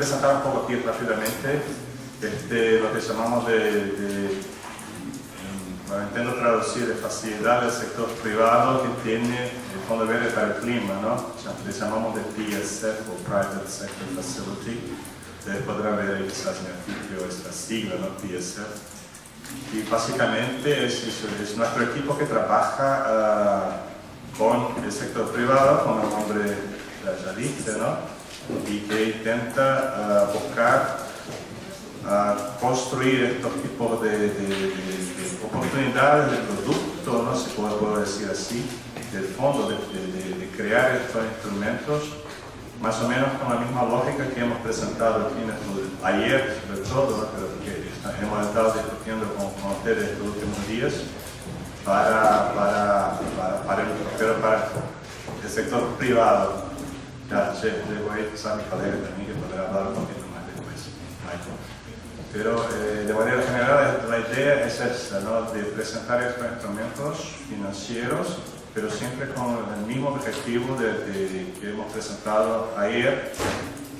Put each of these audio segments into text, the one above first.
presentar un poco aquí rápidamente lo que llamamos intento traducir de facilidad del sector privado que tiene el Fondo Verde para el Clima, ¿no? Le llamamos de PSF o Private Sector Facility. Ustedes podrán ver ahí quizás en el sitio esta sigla, ¿no? PSF. Y básicamente es nuestro equipo que trabaja con el sector privado, con el nombre ya dice, ¿no? Y que intenta buscar construir estos tipos de oportunidades de producto, ¿no? Se puede decir así, del fondo, de crear estos instrumentos, más o menos con la misma lógica que hemos presentado aquí ayer, sobre todo, ¿no? Pero que hemos estado discutiendo con ustedes estos últimos días, para el sector privado. Ya, voy a pasar a mi colega también que podrá hablar un poquito más después, Michael. Pero de manera general la idea es esta, ¿no? De presentar estos instrumentos financieros, pero siempre con el mismo objetivo que hemos presentado ayer.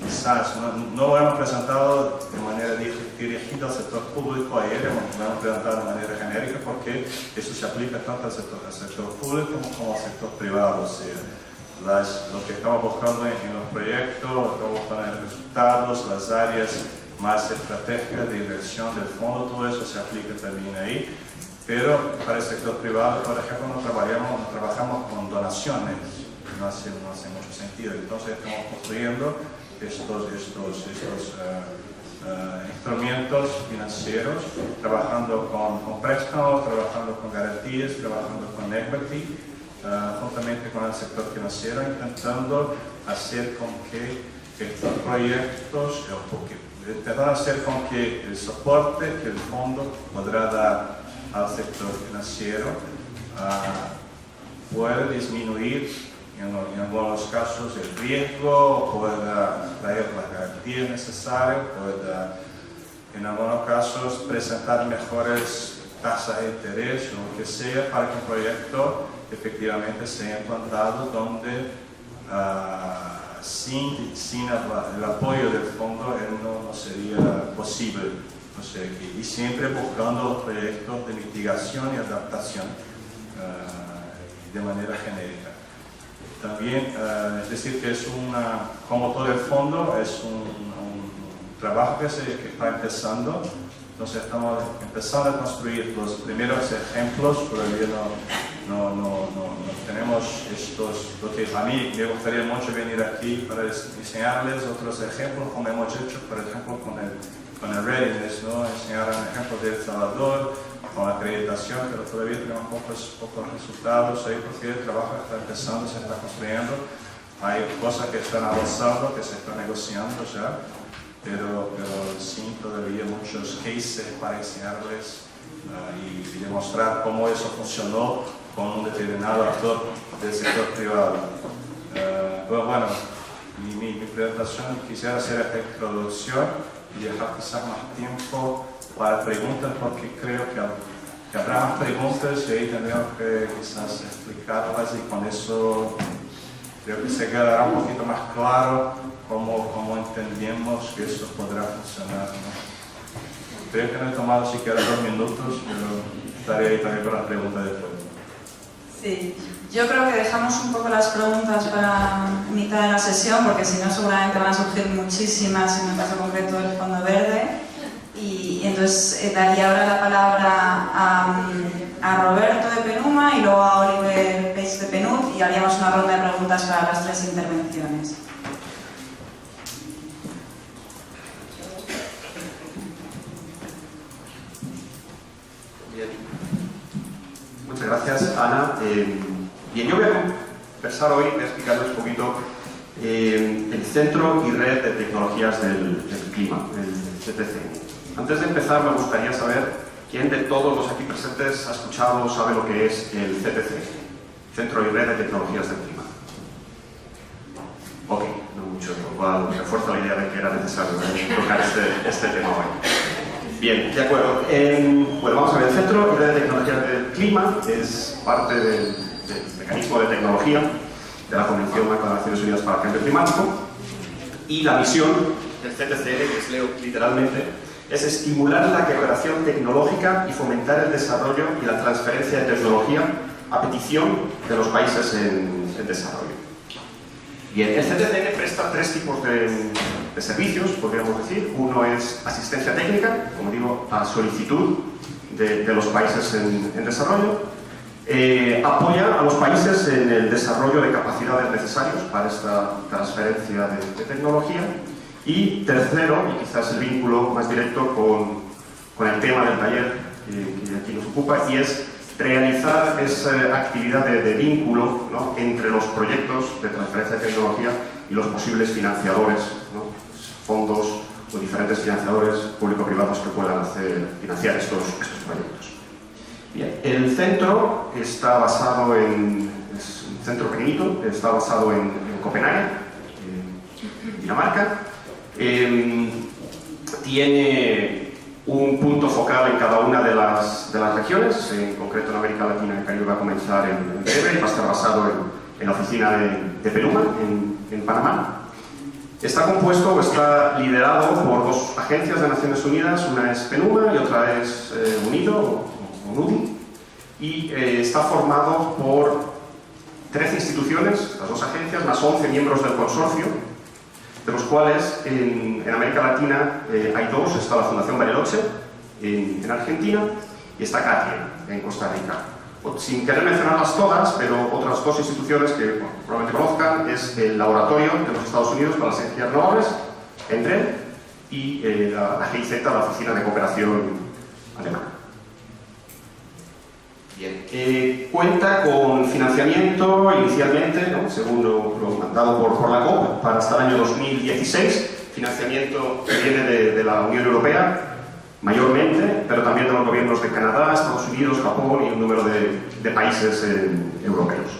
Quizás no lo hemos presentado de manera dirigida al sector público ayer, lo hemos presentado de manera genérica porque eso se aplica tanto al sector público como al sector privado. O sea, lo que estamos buscando en los proyectos, lo que estamos buscando en los resultados, las áreas más estratégicas de inversión del fondo, todo eso se aplica también ahí. Pero para el sector privado, por ejemplo, no trabajamos con donaciones, no hace mucho sentido. Entonces estamos construyendo estos instrumentos financieros, trabajando con préstamos, trabajando con garantías, trabajando con equity, juntamente con el sector financiero, intentando hacer con que estos proyectos, intentando hacer con que el soporte que el fondo podrá dar al sector financiero pueda disminuir en algunos casos el riesgo, pueda traer las garantías necesarias, pueda en algunos casos presentar mejores tasas de interés o lo que sea para que un proyecto efectivamente sea implantado donde sin el apoyo del fondo no sería posible. O sea, y siempre buscando los proyectos de mitigación y adaptación de manera genérica. También, es decir, que es como todo el fondo, es un trabajo que está empezando. Entonces estamos empezando a construir los primeros ejemplos, todavía no tenemos lo que a mí me gustaría mucho venir aquí para enseñarles otros ejemplos, como hemos hecho, por ejemplo, con el readiness, ¿no? Enseñar un ejemplo de El Salvador, con la acreditación, pero todavía tenemos pocos resultados ahí porque el trabajo está empezando, se está construyendo, hay cosas que están avanzando, que se están negociando ya, pero sí todavía muchos cases para enseñarles y demostrar cómo eso funcionó con un determinado actor del sector privado. Bueno, mi presentación quisiera hacer esta introducción y dejar quizás más tiempo para preguntas porque creo que habrá más preguntas y ahí tendremos que quizás explicarlas y con eso creo que se quedará un poquito más claro cómo entendemos que esto podrá funcionar, ¿no? Creo que no he tomado siquiera 2 minutos, pero estaré ahí también para las preguntas después. Sí, yo creo que dejamos un poco las preguntas para mitad de la sesión porque si no seguramente van a surgir muchísimas en el caso concreto del Fondo Verde. Y entonces daría ahora la palabra a Roberto de Penuma y luego a Oliver Peix de PNUD y haríamos una ronda de preguntas para las 3 intervenciones. Bien. Muchas gracias, Ana. Bien, yo voy a empezar hoy explicándoles un poquito el Centro y Red de Tecnologías del Clima, el CTC. Antes de empezar, me gustaría saber quién de todos los aquí presentes ha escuchado o sabe lo que es el CTC, Centro y Red de Tecnologías del Clima. Ok, no mucho, lo cual refuerza la idea de que era necesario tocar este tema hoy. Bien, de acuerdo. Bueno, vamos a ver, el Centro y Red de Tecnologías del Clima es parte del mecanismo de tecnología de la Convención Marco de Naciones Unidas para el Cambio Climático y la misión del CTCN, que os leo literalmente, es estimular la cooperación tecnológica y fomentar el desarrollo y la transferencia de tecnología a petición de los países en desarrollo. Bien, el CTCN presta tres tipos de servicios, podríamos decir. Uno es asistencia técnica, como digo, a solicitud de los países en desarrollo. Apoya a los países en el desarrollo de capacidades necesarias para esta transferencia de tecnología. Y tercero, y quizás el vínculo más directo con el tema del taller que aquí nos ocupa, y es realizar esa actividad de vínculo, ¿no?, entre los proyectos de transferencia de tecnología y los posibles financiadores, ¿no?, fondos o diferentes financiadores público-privados que puedan financiar estos proyectos. Bien, el centro está basado es un centro pequeñito, está basado en Copenhague, Dinamarca. Tiene un punto focal en cada una de las regiones, en concreto en América Latina y el Caribe va a comenzar en breve y va a estar basado en la oficina de Perú, en Panamá. Está compuesto o está liderado por dos agencias de Naciones Unidas, una es PNUMA y otra es UNIDO o NUDI, y está formado por 13 instituciones, las dos agencias, más 11 miembros del consorcio, de los cuales en América Latina hay dos. Está la Fundación Bariloche en Argentina y está CATIE en Costa Rica. Sin querer mencionarlas todas, pero otras dos instituciones que probablemente conozcan es el Laboratorio de los Estados Unidos para las Energías Renovables, ENDREL, y la GIZ, la Oficina de Cooperación Alemana. Bien. Cuenta con financiamiento inicialmente, ¿no?, según lo mandado por la COP, para hasta el año 2016, financiamiento que viene de la Unión Europea, mayormente, pero también de los gobiernos de Canadá, Estados Unidos, Japón y un número de países europeos.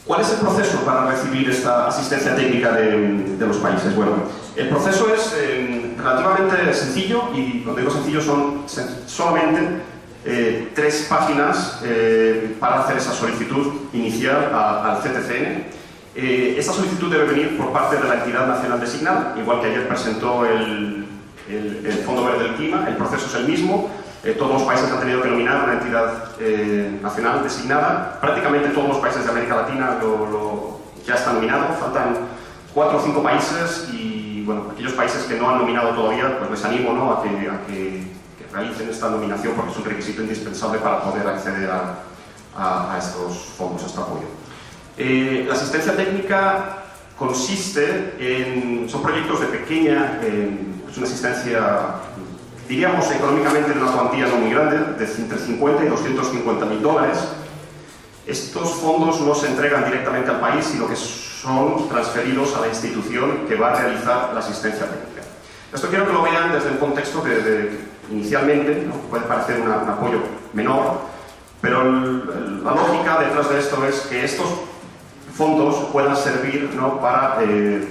¿Cuál es el proceso para recibir esta asistencia técnica de los países? Bueno, el proceso es relativamente sencillo, y cuando digo sencillo son solamente 3 páginas para hacer esa solicitud inicial al CTCN. Esta solicitud debe venir por parte de la entidad nacional designada, igual que ayer presentó el Fondo Verde del Clima. El proceso es el mismo. Todos los países han tenido que nominar una entidad nacional designada. Prácticamente todos los países de América Latina ya están nominados. Faltan 4 o 5 países y, bueno, aquellos países que no han nominado todavía, pues les animo, ¿no?, a que realicen esta nominación, porque es un requisito indispensable para poder acceder a estos fondos, a este apoyo. La asistencia técnica consiste son proyectos de pequeña, es una asistencia, diríamos económicamente, de una cuantía no muy grande, de entre 50 y 250.000 dólares. Estos fondos no se entregan directamente al país, sino que son transferidos a la institución que va a realizar la asistencia técnica. Esto quiero que lo vean desde un contexto que inicialmente, ¿no?, puede parecer un apoyo menor, pero la lógica detrás de esto es que estos fondos puedan servir, ¿no?, para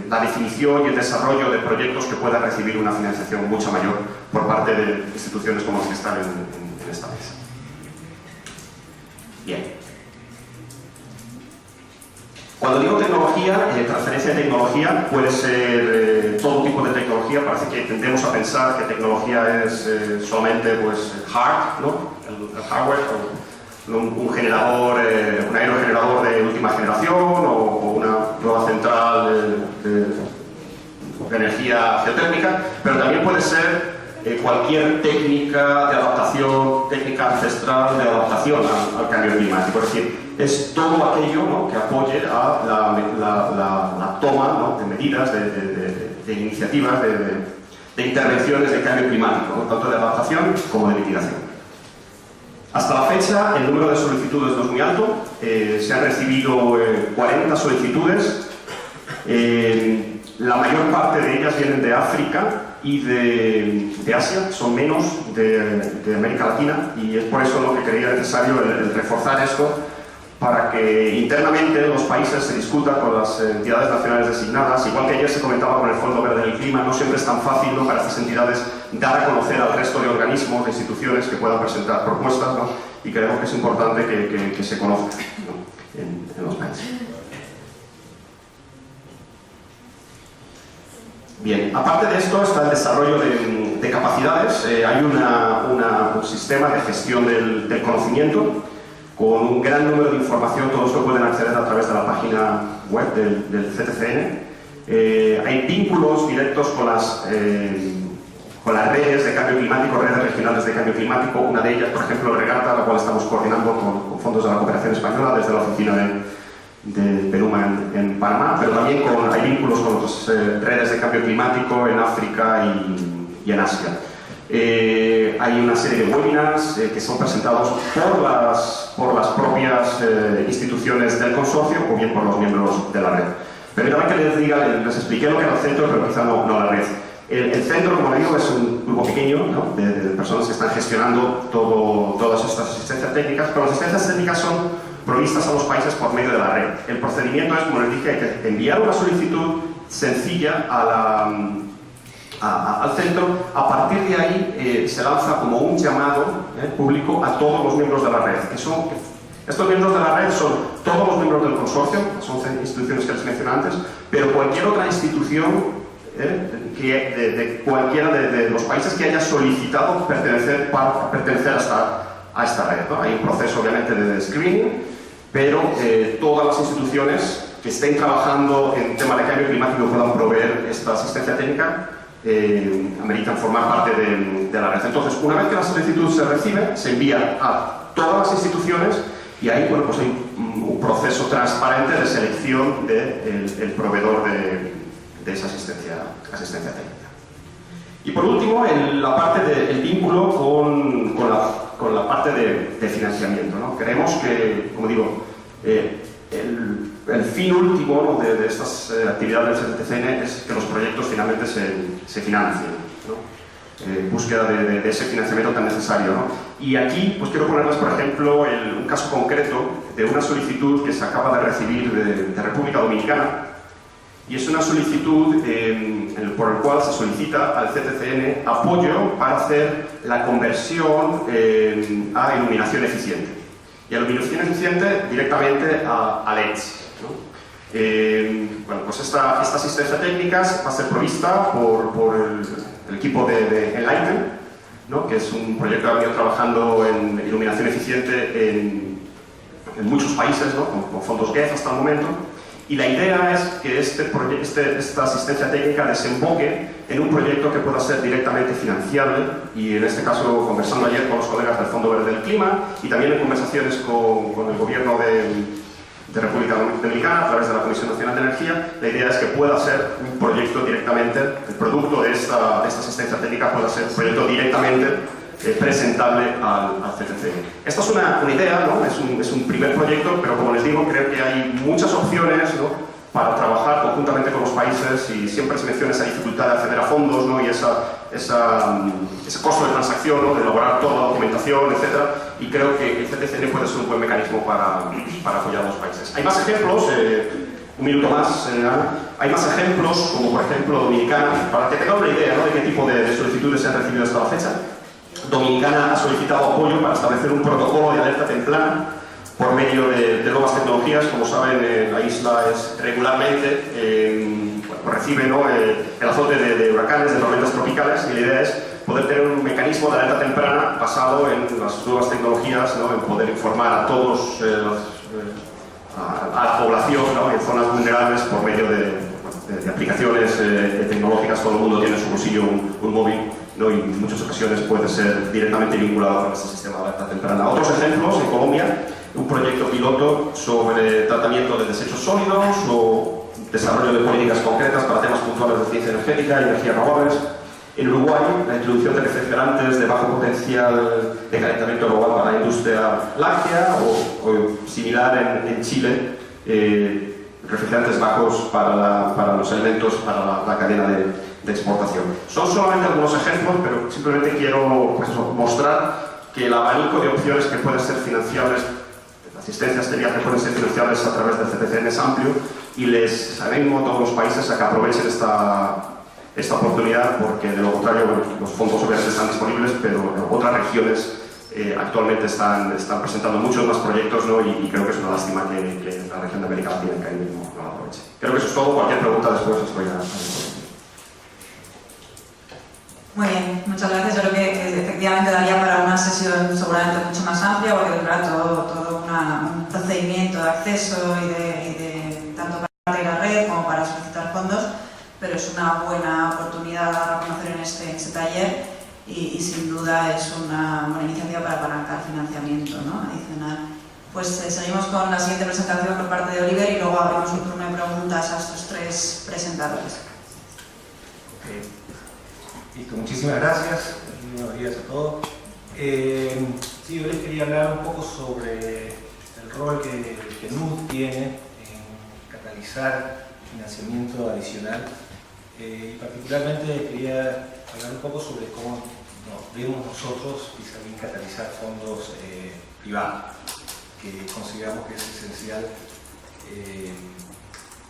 la definición y el desarrollo de proyectos que puedan recibir una financiación mucho mayor por parte de instituciones como las que están en esta mesa. Bien. Cuando digo tecnología, transferencia de tecnología puede ser todo tipo de tecnología. Parece que tendemos a pensar que tecnología es solamente, pues, hard, ¿no?, el hardware, un generador, un aerogenerador de última generación o una nueva central de energía geotérmica, pero también puede ser cualquier técnica de adaptación, técnica ancestral de adaptación al cambio climático. Es decir, es todo aquello, ¿no?, que apoye a la toma, ¿no?, de medidas, de iniciativas, de intervenciones de cambio climático, ¿no?, tanto de adaptación como de mitigación. Hasta la fecha, el número de solicitudes no es muy alto. Se han recibido 40 solicitudes. La mayor parte de ellas vienen de África y de Asia, son menos de América Latina, y es por eso lo que creía necesario el reforzar esto, para que internamente los países se discutan con las entidades nacionales designadas. Igual que ayer se comentaba con el Fondo Verde del Clima, no siempre es tan fácil, ¿no?, para estas entidades dar a conocer al resto de organismos, de instituciones que puedan presentar propuestas, ¿no?, y creemos que es importante que se conozcan, ¿no?, en los países. Bien, aparte de esto está el desarrollo de capacidades. Hay un sistema de gestión del conocimiento con un gran número de información. Todos lo pueden acceder a través de la página web del CTCN. Hay vínculos directos con las redes de cambio climático, redes regionales de cambio climático. Una de ellas, por ejemplo, Regata, la cual estamos coordinando con fondos de la cooperación española desde la oficina de Peruma en Panamá, pero también hay vínculos con otras redes de cambio climático en África y en Asia. Hay una serie de webinars que son presentados por las propias instituciones del consorcio o bien por los miembros de la red. Permítanme que les expliqué lo que era el centro, pero quizá no la red. El centro, como digo, es un grupo pequeño, ¿no?, de personas que están gestionando todas estas asistencias técnicas, pero las asistencias técnicas son provistas a los países por medio de la red. El procedimiento es, como les dije, hay que enviar una solicitud sencilla al centro. A partir de ahí se lanza como un llamado público a todos los miembros de la red. Estos miembros de la red son todos los miembros del consorcio, las 11 instituciones que les mencioné antes, pero cualquier otra institución de cualquiera de los países que haya solicitado pertenecer a esta red, ¿no? Hay un proceso, obviamente, de screening, pero todas las instituciones que estén trabajando en tema de cambio climático y puedan proveer esta asistencia técnica ameritan formar parte de la red. Entonces, una vez que la solicitud se recibe, se envía a todas las instituciones y ahí, bueno, pues hay un proceso transparente de selección del proveedor de esa asistencia técnica. Y por último, la parte del vínculo con la parte de financiamiento, ¿no? Creemos que, como digo, el fin último, ¿no?, de estas actividades del CTCN es que los proyectos finalmente se financien, ¿no? Búsqueda de ese financiamiento tan necesario, ¿no? Y aquí pues quiero ponerles, por ejemplo, un caso concreto de una solicitud que se acaba de recibir de República Dominicana. Y es una solicitud por la cual se solicita al CTCN apoyo para hacer la conversión a iluminación eficiente. Y a iluminación eficiente directamente a LEDs, ¿no? Bueno, pues esta asistencia técnica va a ser provista por el equipo de Enlighten, ¿no?, que es un proyecto que ha venido trabajando en iluminación eficiente en muchos países, ¿no?, con fondos GEF hasta el momento. Y la idea es que esta asistencia técnica desemboque en un proyecto que pueda ser directamente financiable, y en este caso, conversando ayer con los colegas del Fondo Verde del Clima y también en conversaciones con el gobierno de República Dominicana a través de la Comisión Nacional de Energía, la idea es que pueda ser un proyecto directamente, el producto de esta asistencia técnica pueda ser un proyecto directamente presentable al CTCN. Esta es una idea, ¿no? Es un primer proyecto, pero como les digo, creo que hay muchas opciones, ¿no?, para trabajar conjuntamente con los países, y siempre se menciona esa dificultad de acceder a fondos, ¿no?, y ese costo de transacción, ¿no?, de elaborar toda la documentación, etc. Y creo que el CTCN puede ser un buen mecanismo para apoyar a los países. Hay más ejemplos, un minuto más, hay más ejemplos, como por ejemplo Dominicana, para que tengan una idea, ¿no?, de qué tipo de solicitudes se han recibido hasta la fecha. Dominicana ha solicitado apoyo para establecer un protocolo de alerta temprana por medio de nuevas tecnologías. Como saben, la isla regularmente recibe, ¿no?, el azote de huracanes, de tormentas tropicales, y la idea es poder tener un mecanismo de alerta temprana basado en las nuevas tecnologías, ¿no?, en poder informar a todos, a la población, ¿no?, en zonas vulnerables por medio de aplicaciones tecnológicas. Todo el mundo tiene en su bolsillo un móvil, ¿no?, y en muchas ocasiones puede ser directamente vinculado con este sistema de alerta temprana. Otros ejemplos, en Colombia, un proyecto piloto sobre tratamiento de desechos sólidos o desarrollo de políticas concretas para temas puntuales de ciencia energética y energías renovables. En Uruguay, la introducción de refrigerantes de bajo potencial de calentamiento global para la industria láctea, o similar en Chile, refrigerantes bajos para los alimentos, para la cadena de exportación. Son solamente algunos ejemplos, pero simplemente quiero, pues eso, mostrar que el abanico de opciones que pueden ser financiables, asistencias técnicas que pueden ser financiables a través del CTCN es amplio, y les animo a todos los países a que aprovechen esta oportunidad, porque de lo contrario, bueno, los fondos obviamente están disponibles, pero otras regiones actualmente están presentando muchos más proyectos, ¿no?, y creo que es una lástima que la región de América Latina no lo aproveche. Creo que eso es todo. Cualquier pregunta después estoy a disposición. Muy bien, muchas gracias. Yo creo que efectivamente daría para una sesión seguramente mucho más amplia, porque tendrá todo un procedimiento de acceso y de tanto para la red como para solicitar fondos, pero es una buena oportunidad a conocer en este taller y sin duda es una buena iniciativa para apalancar financiamiento, ¿no?, adicional. Pues seguimos con la siguiente presentación por parte de Oliver y luego abrimos un turno de preguntas a estos tres presentadores. Listo, muchísimas gracias. Buenos días a todos. Sí, yo les quería hablar un poco sobre el rol que el PNUD tiene en catalizar financiamiento adicional. Particularmente quería hablar un poco sobre cómo vemos nosotros vis-a-vis catalizar fondos privados, que consideramos que es esencial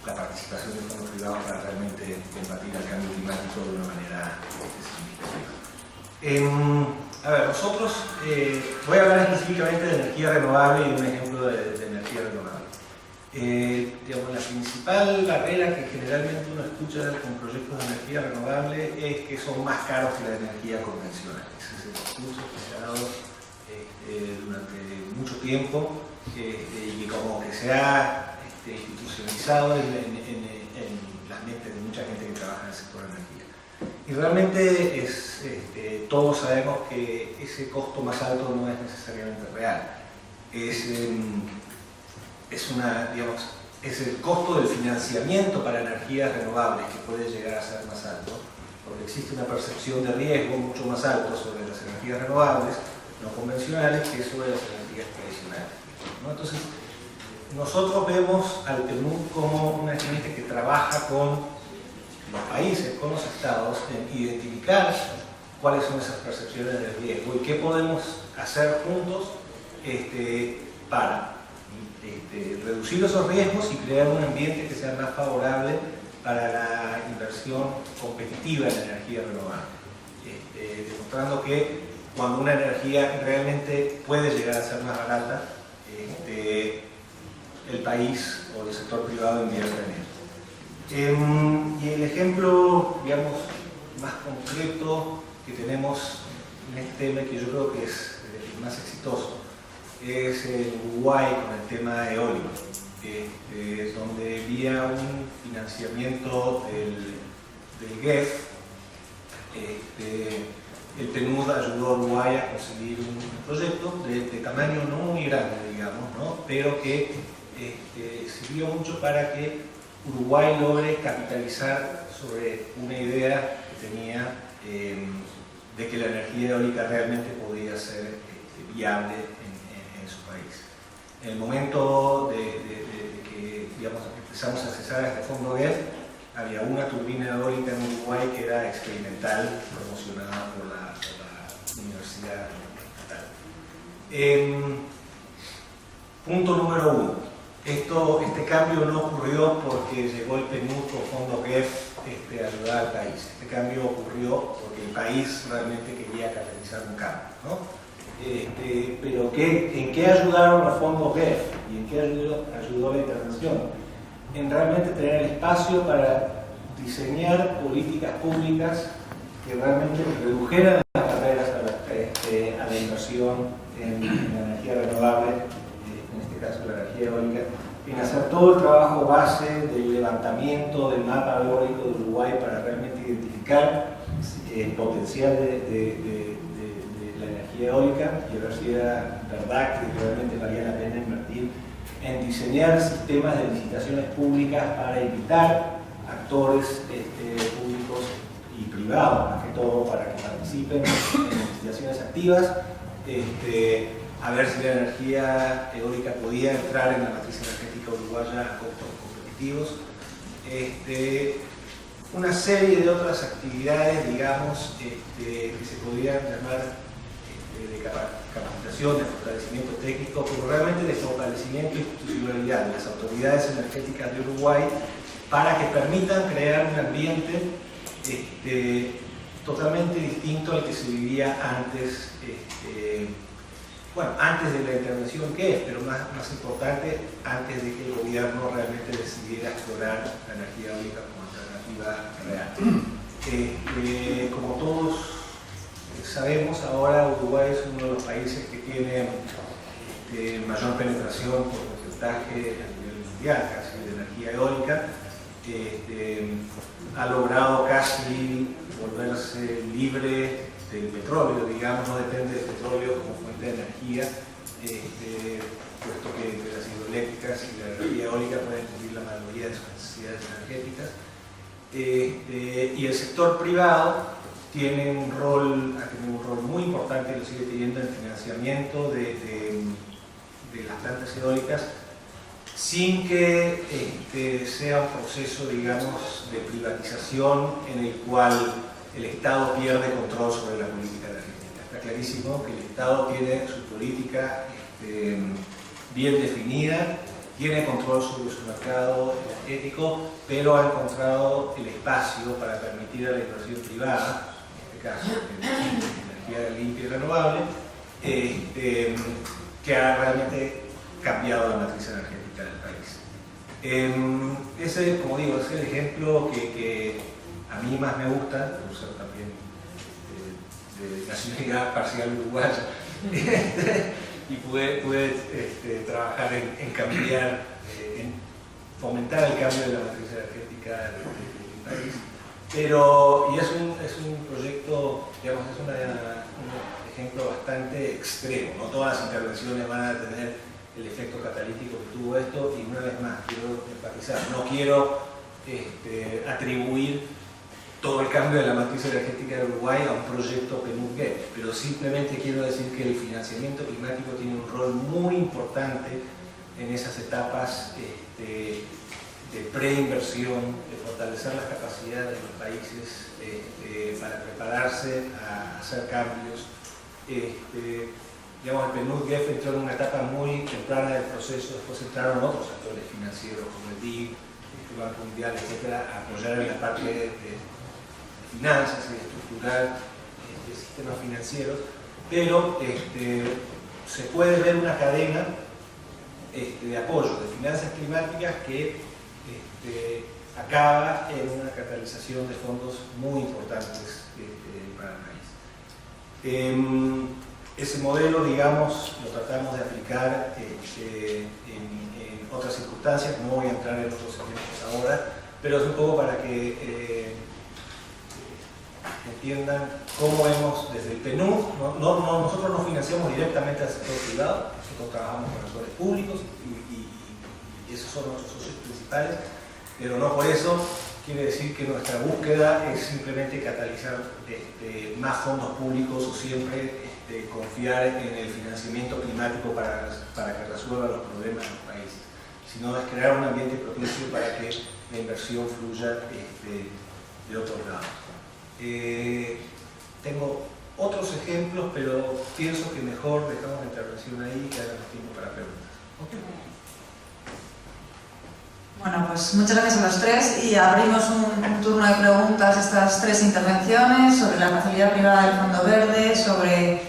la participación de fondos privados para realmente combatir el cambio climático de una manera significativa. A ver, nosotros, voy a hablar específicamente de energía renovable y un ejemplo de energía renovable. Digamos, la principal barrera que generalmente uno escucha con proyectos de energía renovable es que son más caros que la energía convencional. Ese es el discurso que se ha dado durante mucho tiempo y como que se ha institucionalizado en las mentes de mucha gente que trabaja en el sector de energía. Y realmente todos sabemos que ese costo más alto no es necesariamente real. Es el costo del financiamiento para energías renovables que puede llegar a ser más alto, porque existe una percepción de riesgo mucho más alto sobre las energías renovables no convencionales que sobre las energías tradicionales, ¿no? Entonces, nosotros vemos al PNUD como una herramienta que trabaja con los países, con los estados, en identificar cuáles son esas percepciones de riesgo y qué podemos hacer juntos para reducir esos riesgos y crear un ambiente que sea más favorable para la inversión competitiva en energía renovable, demostrando que cuando una energía realmente puede llegar a ser más barata, el país o el sector privado invierte en esto. Y el ejemplo, digamos, más concreto que tenemos en este tema, que yo creo que es el más exitoso, es en Uruguay con el tema eólico, donde vía un financiamiento del GEF, el PNUD ayudó a Uruguay a conseguir un proyecto de tamaño no muy grande, digamos, ¿no?, pero que sirvió mucho para que Uruguay logre capitalizar sobre una idea que tenía de que la energía eólica realmente podía ser viable en su país. En el momento de que, digamos, empezamos a accesar a este fondo GEF, había una turbina eólica en Uruguay que era experimental, promocionada por la Universidad Estatal. Punto número 1. Este cambio no ocurrió porque llegó el PNUD con fondo GEF a ayudar al país. Este cambio ocurrió porque el país realmente quería catalizar un cambio, ¿no? Pero ¿en qué ayudaron los fondos GEF? ¿Y en qué ayudó la intervención? En realmente tener el espacio para diseñar políticas públicas que realmente redujeran las barreras a la inversión en la energía renovable, en este caso la energía eólica, en hacer todo el trabajo base del levantamiento del mapa eólico de Uruguay para realmente identificar el potencial de la energía eólica y ver si era verdad que realmente valía la pena invertir en diseñar sistemas de licitaciones públicas para invitar actores públicos y privados, más que todo, para que participen en licitaciones activas, a ver si la energía eólica podía entrar en la matriz energética uruguaya a costos competitivos. Una serie de otras actividades, digamos, que se podrían llamar de capacitación, de fortalecimiento técnico, pero realmente de fortalecimiento e institucionalidad de las autoridades energéticas de Uruguay para que permitan crear un ambiente totalmente distinto al que se vivía antes, antes de la intervención que es, pero más importante, antes de que el gobierno realmente decidiera explorar la energía eólica como alternativa real. Como todos sabemos, ahora Uruguay es uno de los países que tiene mayor penetración por porcentaje a nivel mundial, casi, de energía eólica. Ha logrado casi volverse libre del petróleo, digamos, no depende del petróleo como fuente de energía, puesto que las hidroeléctricas y la energía eólica pueden cubrir la mayoría de sus necesidades energéticas. Y el sector privado ha tenido un rol muy importante, y lo sigue teniendo, en el financiamiento de las plantas eólicas, sin que sea un proceso, digamos, de privatización en el cual el Estado pierde control sobre la política energética. Está clarísimo que el Estado tiene su política bien definida, tiene control sobre su mercado energético, pero ha encontrado el espacio para permitir a la inversión privada, en este caso en energía limpia y renovable, que ha realmente cambiado la matriz energética del país. Ese, como digo, es el ejemplo que a mí más me gusta, por ser también de nacionalidad parcial uruguaya, y pude trabajar en cambiar, en fomentar el cambio de la matriz energética del país. Y es un proyecto, digamos, es un ejemplo bastante extremo. No todas las intervenciones van a tener el efecto catalítico que tuvo esto, y una vez más quiero enfatizar, no quiero atribuir todo el cambio de la matriz energética de Uruguay a un proyecto PNUD-GEF, pero simplemente quiero decir que el financiamiento climático tiene un rol muy importante en esas etapas de preinversión, de fortalecer las capacidades de los países para prepararse a hacer cambios. Digamos, el PNUD-GEF entró en una etapa muy temprana del proceso, después entraron otros actores financieros como el DIC, el Banco Mundial, etcétera, a apoyar en la parte de finanzas y de estructurar sistemas financieros, pero se puede ver una cadena de apoyo de finanzas climáticas que acaba en una catalización de fondos muy importantes para el país. Ese modelo, digamos, lo tratamos de aplicar en otras circunstancias. No voy a entrar en otros ejemplos ahora, pero es un poco para que entiendan cómo vemos desde el PNUD. Nosotros no financiamos directamente al sector privado, nosotros trabajamos con actores públicos y esos son nuestros socios principales, pero no por eso quiere decir que nuestra búsqueda es simplemente catalizar más fondos públicos o siempre confiar en el financiamiento climático para que resuelva los problemas de los países, sino es crear un ambiente propicio para que la inversión fluya de otros lados. Tengo otros ejemplos, pero pienso que mejor dejamos la intervención ahí y que haya más tiempo para preguntas. ¿Okay? Bueno, pues muchas gracias a los tres y abrimos un turno de preguntas a estas tres intervenciones sobre la facilidad privada del Fondo Verde, sobre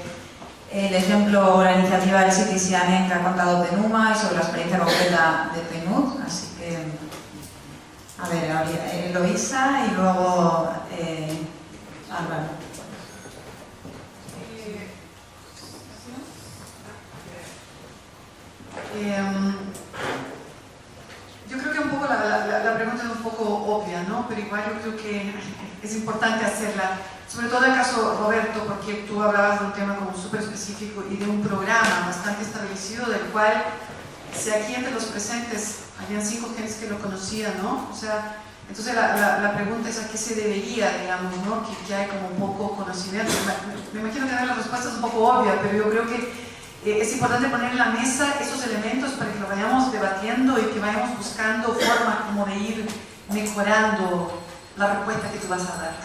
el ejemplo o la iniciativa del CITIS-IANEN que ha contado PENUMA y sobre la experiencia concreta de PNUD. Así que, a ver, Eloísa y luego Álvaro. Yo creo que un poco la pregunta es un poco obvia, ¿no? Pero igual yo creo que es importante hacerla, sobre todo en el caso Roberto, porque tú hablabas de un tema como súper específico y de un programa bastante establecido del cual, si aquí entre los presentes habían 5 gentes que lo conocían, ¿no? O sea, entonces la pregunta es a qué se debería, digamos, ¿no? Que hay como un poco conocimiento. Me imagino que la respuesta es un poco obvia, pero yo creo que es importante poner en la mesa esos elementos para que lo vayamos debatiendo y que vayamos buscando forma como de ir mejorando la respuesta que tú vas a dar.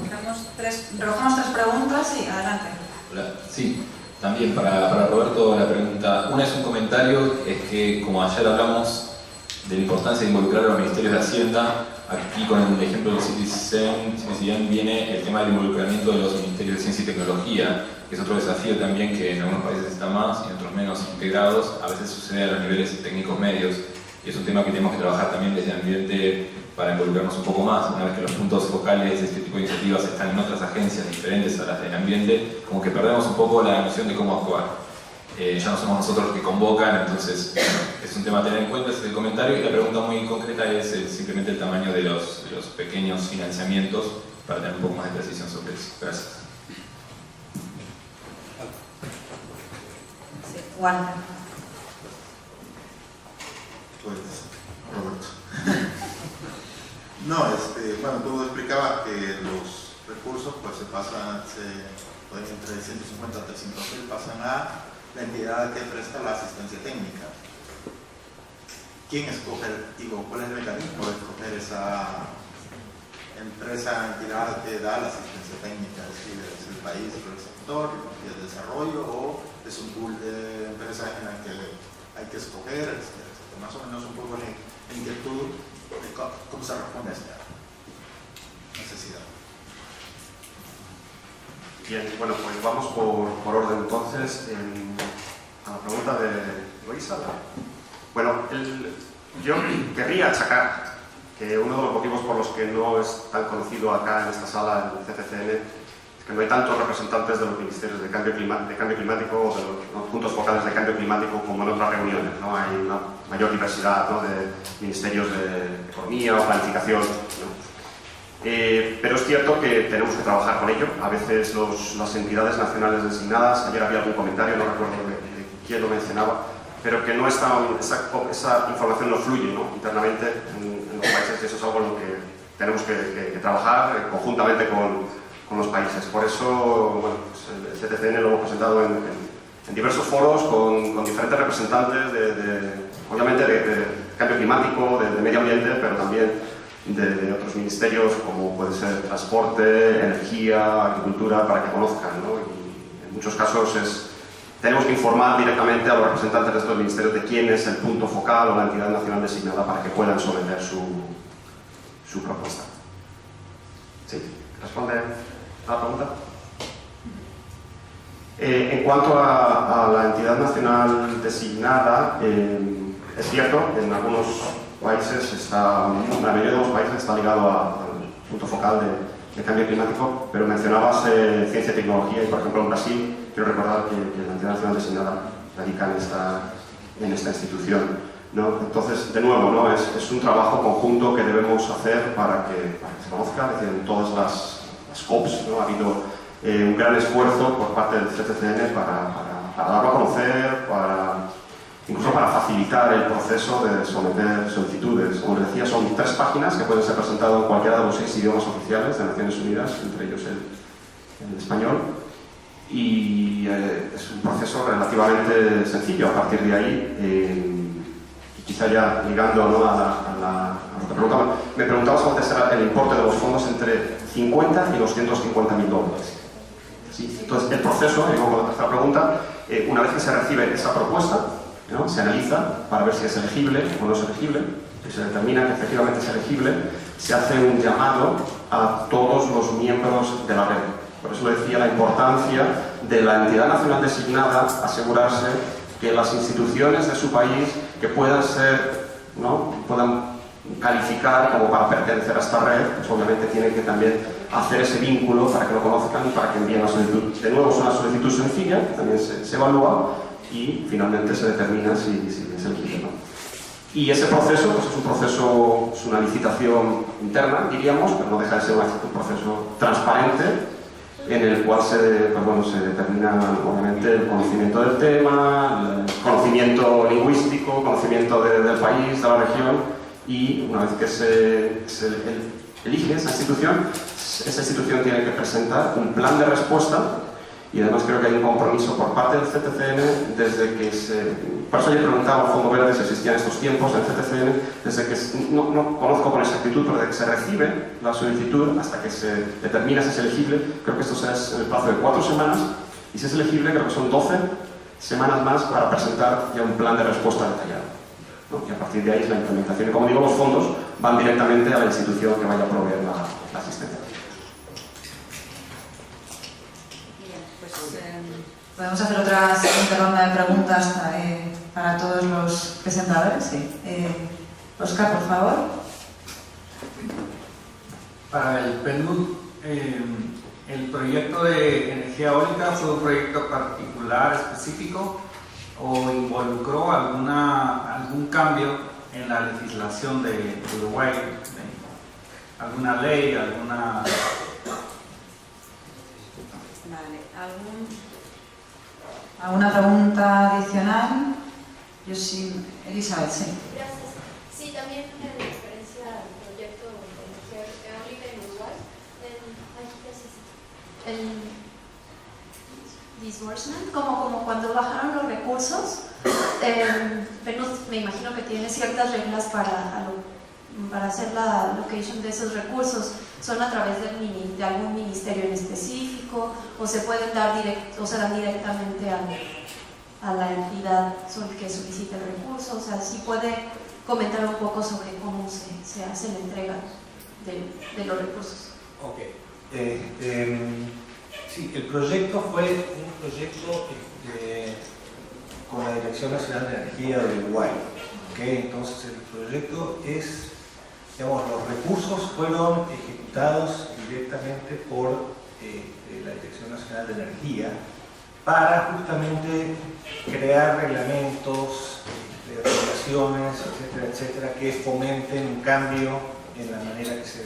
Recogemos tres preguntas y adelante. Hola, sí, también para Roberto la pregunta. Una es un comentario, es que como ayer hablamos de la importancia de involucrar a los ministerios de Hacienda, aquí con el ejemplo del CITIS-IANEN viene el tema del involucramiento de los ministerios de Ciencia y Tecnología, que es otro desafío también que en algunos países está más y en otros menos integrados. A veces sucede a los niveles técnicos medios y es un tema que tenemos que trabajar también desde el ambiente para involucrarnos un poco más, una vez que los puntos focales de este tipo de iniciativas están en otras agencias diferentes a las del ambiente, como que perdemos un poco la noción de cómo actuar. Ya no somos nosotros los que convocan, entonces bueno, es un tema a tener en cuenta, ese es el comentario, y la pregunta muy concreta es simplemente el tamaño de los pequeños financiamientos para tener un poco más de precisión sobre eso. Gracias. Sí, Juan. Pues, Roberto. No, bueno, tú explicabas que los recursos pues se pasan, entre 150 a 300.000 pasan a la entidad que presta la asistencia técnica. ¿Quién escoge, cuál es el mecanismo de escoger esa empresa, entidad que da la asistencia técnica? Es decir, ¿es el país, el sector, el desarrollo, o es un pool de empresas en la que hay que escoger? Más o menos un poco la inquietud de cómo se responde a esta necesidad. Bien, bueno, pues vamos por orden entonces a la pregunta de Luisa. Bueno, yo querría achacar que uno de los motivos por los que no es tan conocido acá en esta sala el CCCN es que no hay tantos representantes de los ministerios de cambio climático o de los puntos focales de cambio climático como en otras reuniones, ¿no? Hay una mayor diversidad, ¿no?, de ministerios de economía o planificación, ¿no? Pero es cierto que tenemos que trabajar con ello. A veces las entidades nacionales designadas, ayer había algún comentario, no recuerdo de quién lo mencionaba, pero que no esa información no fluye, ¿no?, internamente en los países, y eso es algo en lo que tenemos que trabajar conjuntamente con los países. Por eso, bueno, pues el CTCN lo hemos presentado en diversos foros con diferentes representantes obviamente de cambio climático, de medio ambiente, pero también de otros ministerios como puede ser transporte, energía, agricultura, para que conozcan, ¿no? Y en muchos casos tenemos que informar directamente a los representantes de estos ministerios de quién es el punto focal o la entidad nacional designada para que puedan someter su propuesta. ¿Sí? ¿Responde a la pregunta? En cuanto a la entidad nacional designada, es cierto, en algunos países la mayoría de los países está ligado al punto focal de cambio climático, pero mencionabas ciencia y tecnología, y por ejemplo en Brasil quiero recordar que la entidad nacional designada radica en esta institución, ¿no? Entonces, de nuevo, ¿no?, es un trabajo conjunto que debemos hacer para que se conozca. Es decir, en todas las COPs, ¿no?, ha habido un gran esfuerzo por parte del CCCN para darlo a conocer, incluso para facilitar el proceso de someter solicitudes. Como les decía, son 3 páginas que pueden ser presentadas en cualquiera de los 6 idiomas oficiales de Naciones Unidas, entre ellos el español, y es un proceso relativamente sencillo. A partir de ahí, y quizá ya ligando, ¿no?, a lo que preguntaba, me preguntaba cuál será el importe de los fondos entre 50 y los $150.000. ¿Sí? Entonces, el proceso, y luego la tercera pregunta, una vez que se recibe esa propuesta, ¿no?, se analiza para ver si es elegible o no es elegible. Si se determina que efectivamente es elegible, se hace un llamado a todos los miembros de la red. Por eso decía la importancia de la entidad nacional designada, asegurarse que las instituciones de su país que puedan ser, ¿no?, puedan calificar como para pertenecer a esta red, pues obviamente tienen que también hacer ese vínculo para que lo conozcan y para que envíen la solicitud. De nuevo, es una solicitud sencilla, que también se evalúa, y finalmente se determina si es elegible, ¿no? Y ese proceso, pues es un proceso, es una licitación interna, diríamos, pero no deja de ser un proceso transparente, en el cual se determina obviamente el conocimiento del tema, el conocimiento lingüístico, conocimiento del país, de la región, y una vez que se elige esa institución tiene que presentar un plan de respuesta. Y además creo que hay un compromiso por parte del CTCN desde que por eso yo preguntaba al Fondo Verde si existían estos tiempos en el CTCN, desde que no conozco con exactitud, pero desde que se recibe la solicitud hasta que se determina si es elegible, creo que esto es en el plazo de 4 semanas, y si es elegible creo que son 12 semanas más para presentar ya un plan de respuesta detallado, ¿no? Y a partir de ahí es la implementación. Y como digo, los fondos van directamente a la institución que vaya a proveer la asistencia. Podemos hacer otra siguiente ronda de preguntas para todos los presentadores. Sí. Óscar, por favor. Para el PNUD, ¿el proyecto de energía eólica fue un proyecto particular, específico, o involucró algún cambio en la legislación de Uruguay? ¿Alguna ley, alguna...? Vale, ¿alguna pregunta adicional? Yo sí, Elizabeth, sí. Gracias. Sí, también en referencia al proyecto de energía eólica en Uruguay, el disbursement, como cuando bajaron los recursos, me imagino que tiene ciertas reglas para hacer la allocation de esos recursos. ¿Son a través de algún ministerio en específico o se pueden dar o se dan directamente a la entidad que solicita el recurso? O sea, si puede comentar un poco sobre cómo se hace la entrega de los recursos. Ok. Sí, el proyecto fue un proyecto con la Dirección Nacional de Energía de Uruguay. ¿Okay? Entonces el proyecto es, digamos, los recursos fueron ejecutados directamente por la Dirección Nacional de Energía para justamente crear reglamentos, regulaciones, etcétera, etcétera, que fomenten un cambio en la manera que se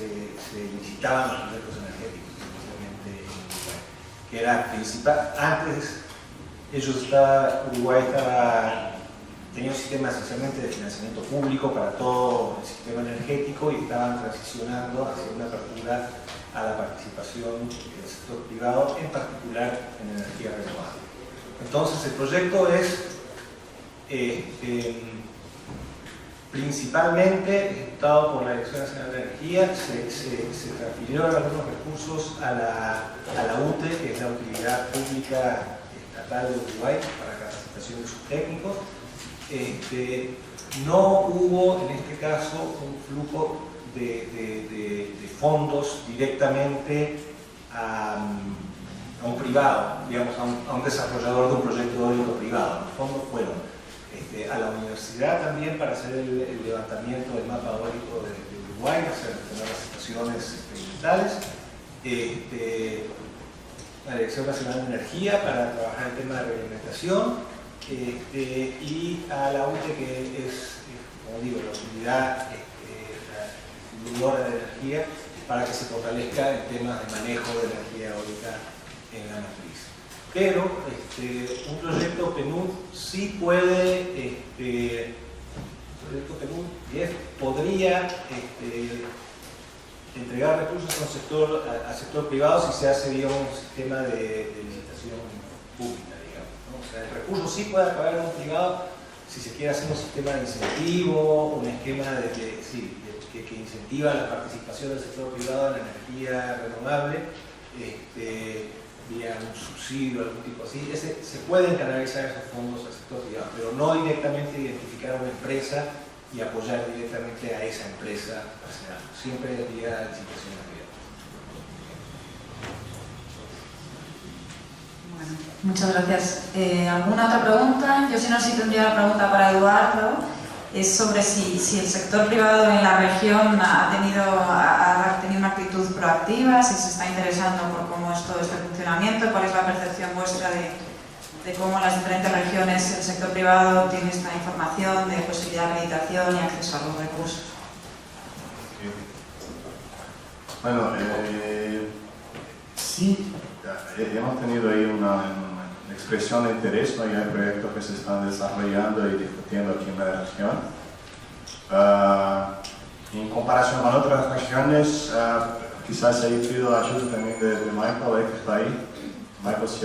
licitaban los proyectos energéticos, especialmente en Uruguay, que era principal. Antes Uruguay tenía un sistema esencialmente de financiamiento público para todo el sistema energético y estaban transicionando hacia una apertura a la participación del sector privado, en particular en energía renovable. Entonces el proyecto es principalmente ejecutado por la Dirección Nacional de Energía. Se transfirieron algunos recursos a la UTE, que es la Utilidad Pública Estatal de Uruguay, para capacitación de sus técnicos. No hubo en este caso un flujo de fondos directamente a un privado, digamos, a un desarrollador de un proyecto eólico privado. Los fondos fueron a la universidad también para hacer el levantamiento del mapa eólico de Uruguay, hacer las estaciones experimentales, la Dirección Nacional de Energía para trabajar el tema de reglamentación, y a la UTE, que es, como digo, la utilidad, la distribuidora de energía, para que se fortalezca el tema de manejo de energía eólica en la matriz. Pero un proyecto PNUD sí puede, podría entregar recursos al sector privado si se hace vía un sistema de licitación pública, digamos, ¿no? O sea, el recurso sí puede acabar en un privado si se quiere hacer un sistema de incentivo, un esquema que incentiva la participación del sector privado en la energía renovable, vía un subsidio, algún tipo así. Se pueden canalizar esos fondos al sector privado, pero no directamente identificar a una empresa y apoyar directamente a esa empresa. Siempre vía licitación abierta. Bueno, muchas gracias. ¿Alguna otra pregunta? Yo si no, sí tendría una pregunta para Eduardo. Es sobre si el sector privado en la región ha tenido una actitud proactiva, si se está interesando por cómo es todo este funcionamiento, cuál es la percepción vuestra de cómo en las diferentes regiones el sector privado tiene esta información de posibilidad de acreditación y acceso a los recursos. Bueno, sí, hemos tenido ahí una expresión de interés, ¿no? Y hay proyectos que se están desarrollando y discutiendo aquí en la región. En comparación con otras regiones, quizás haya pedido ayuda también de Michael, que está ahí. Michael, si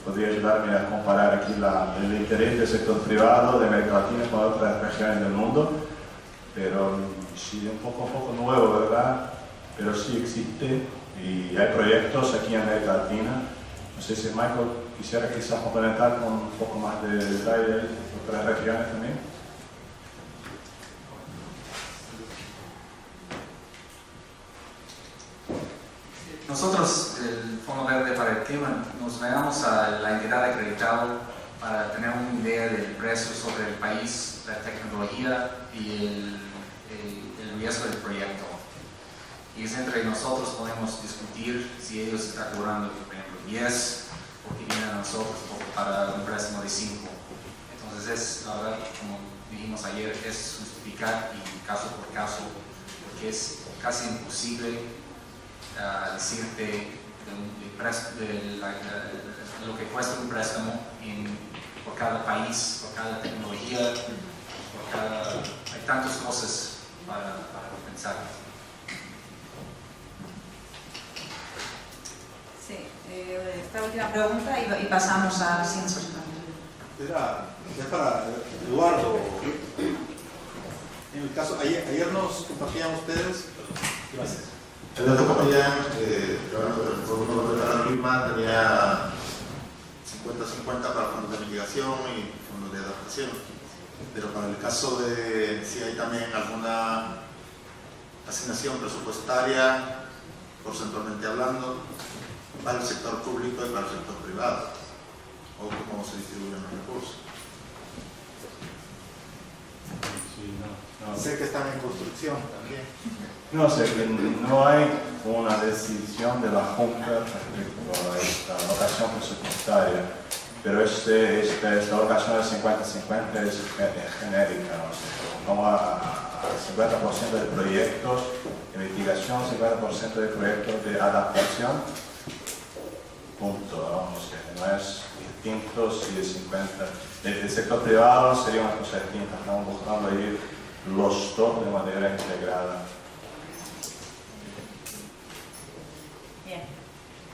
podría ayudarme a comparar aquí el interés del sector privado de América Latina con otras regiones del mundo. Pero sí, un poco nuevo, ¿verdad? Pero sí existe y hay proyectos aquí en América Latina. No sé si Michael quisiera quizás complementar con un poco más de detalle de otras regiones también. Nosotros, el Fondo Verde para el Clima, nos negamos a la entidad acreditada para tener una idea del precio sobre el país, la tecnología y el riesgo del proyecto. y es entre nosotros podemos discutir si ellos están cobrando, por ejemplo, 10 porque vienen a nosotros para un préstamo de 5. Entonces es, la verdad, como dijimos ayer, es justificar y caso por caso, porque es casi imposible decirte lo que cuesta un préstamo por cada país, por cada tecnología, hay tantas cosas para pensar. Sí, esta última pregunta y pasamos a la siguiente persona. Es para Eduardo. En el caso, ayer nos compartían ustedes. Gracias. En la compañía, el fondo de la misma tenía 50-50 para fondos de mitigación y fondos de adaptación. Pero para el caso de si hay también alguna asignación presupuestaria, porcentualmente hablando, para el sector público y para el sector privado, o cómo se distribuyen los recursos. Sí, no. Sé que están en construcción también. No sé, que no hay una decisión de la Junta respecto a esta alocación presupuestaria, pero esta alocación de 50-50 es genérica, ¿no? Como a 50% de proyectos de mitigación, 50% de proyectos de adaptación, punto, ¿no? O sea, no es distinto si de 50. El sector privado sería una cosa distinta, estamos buscando ir los dos de manera integrada. Bien,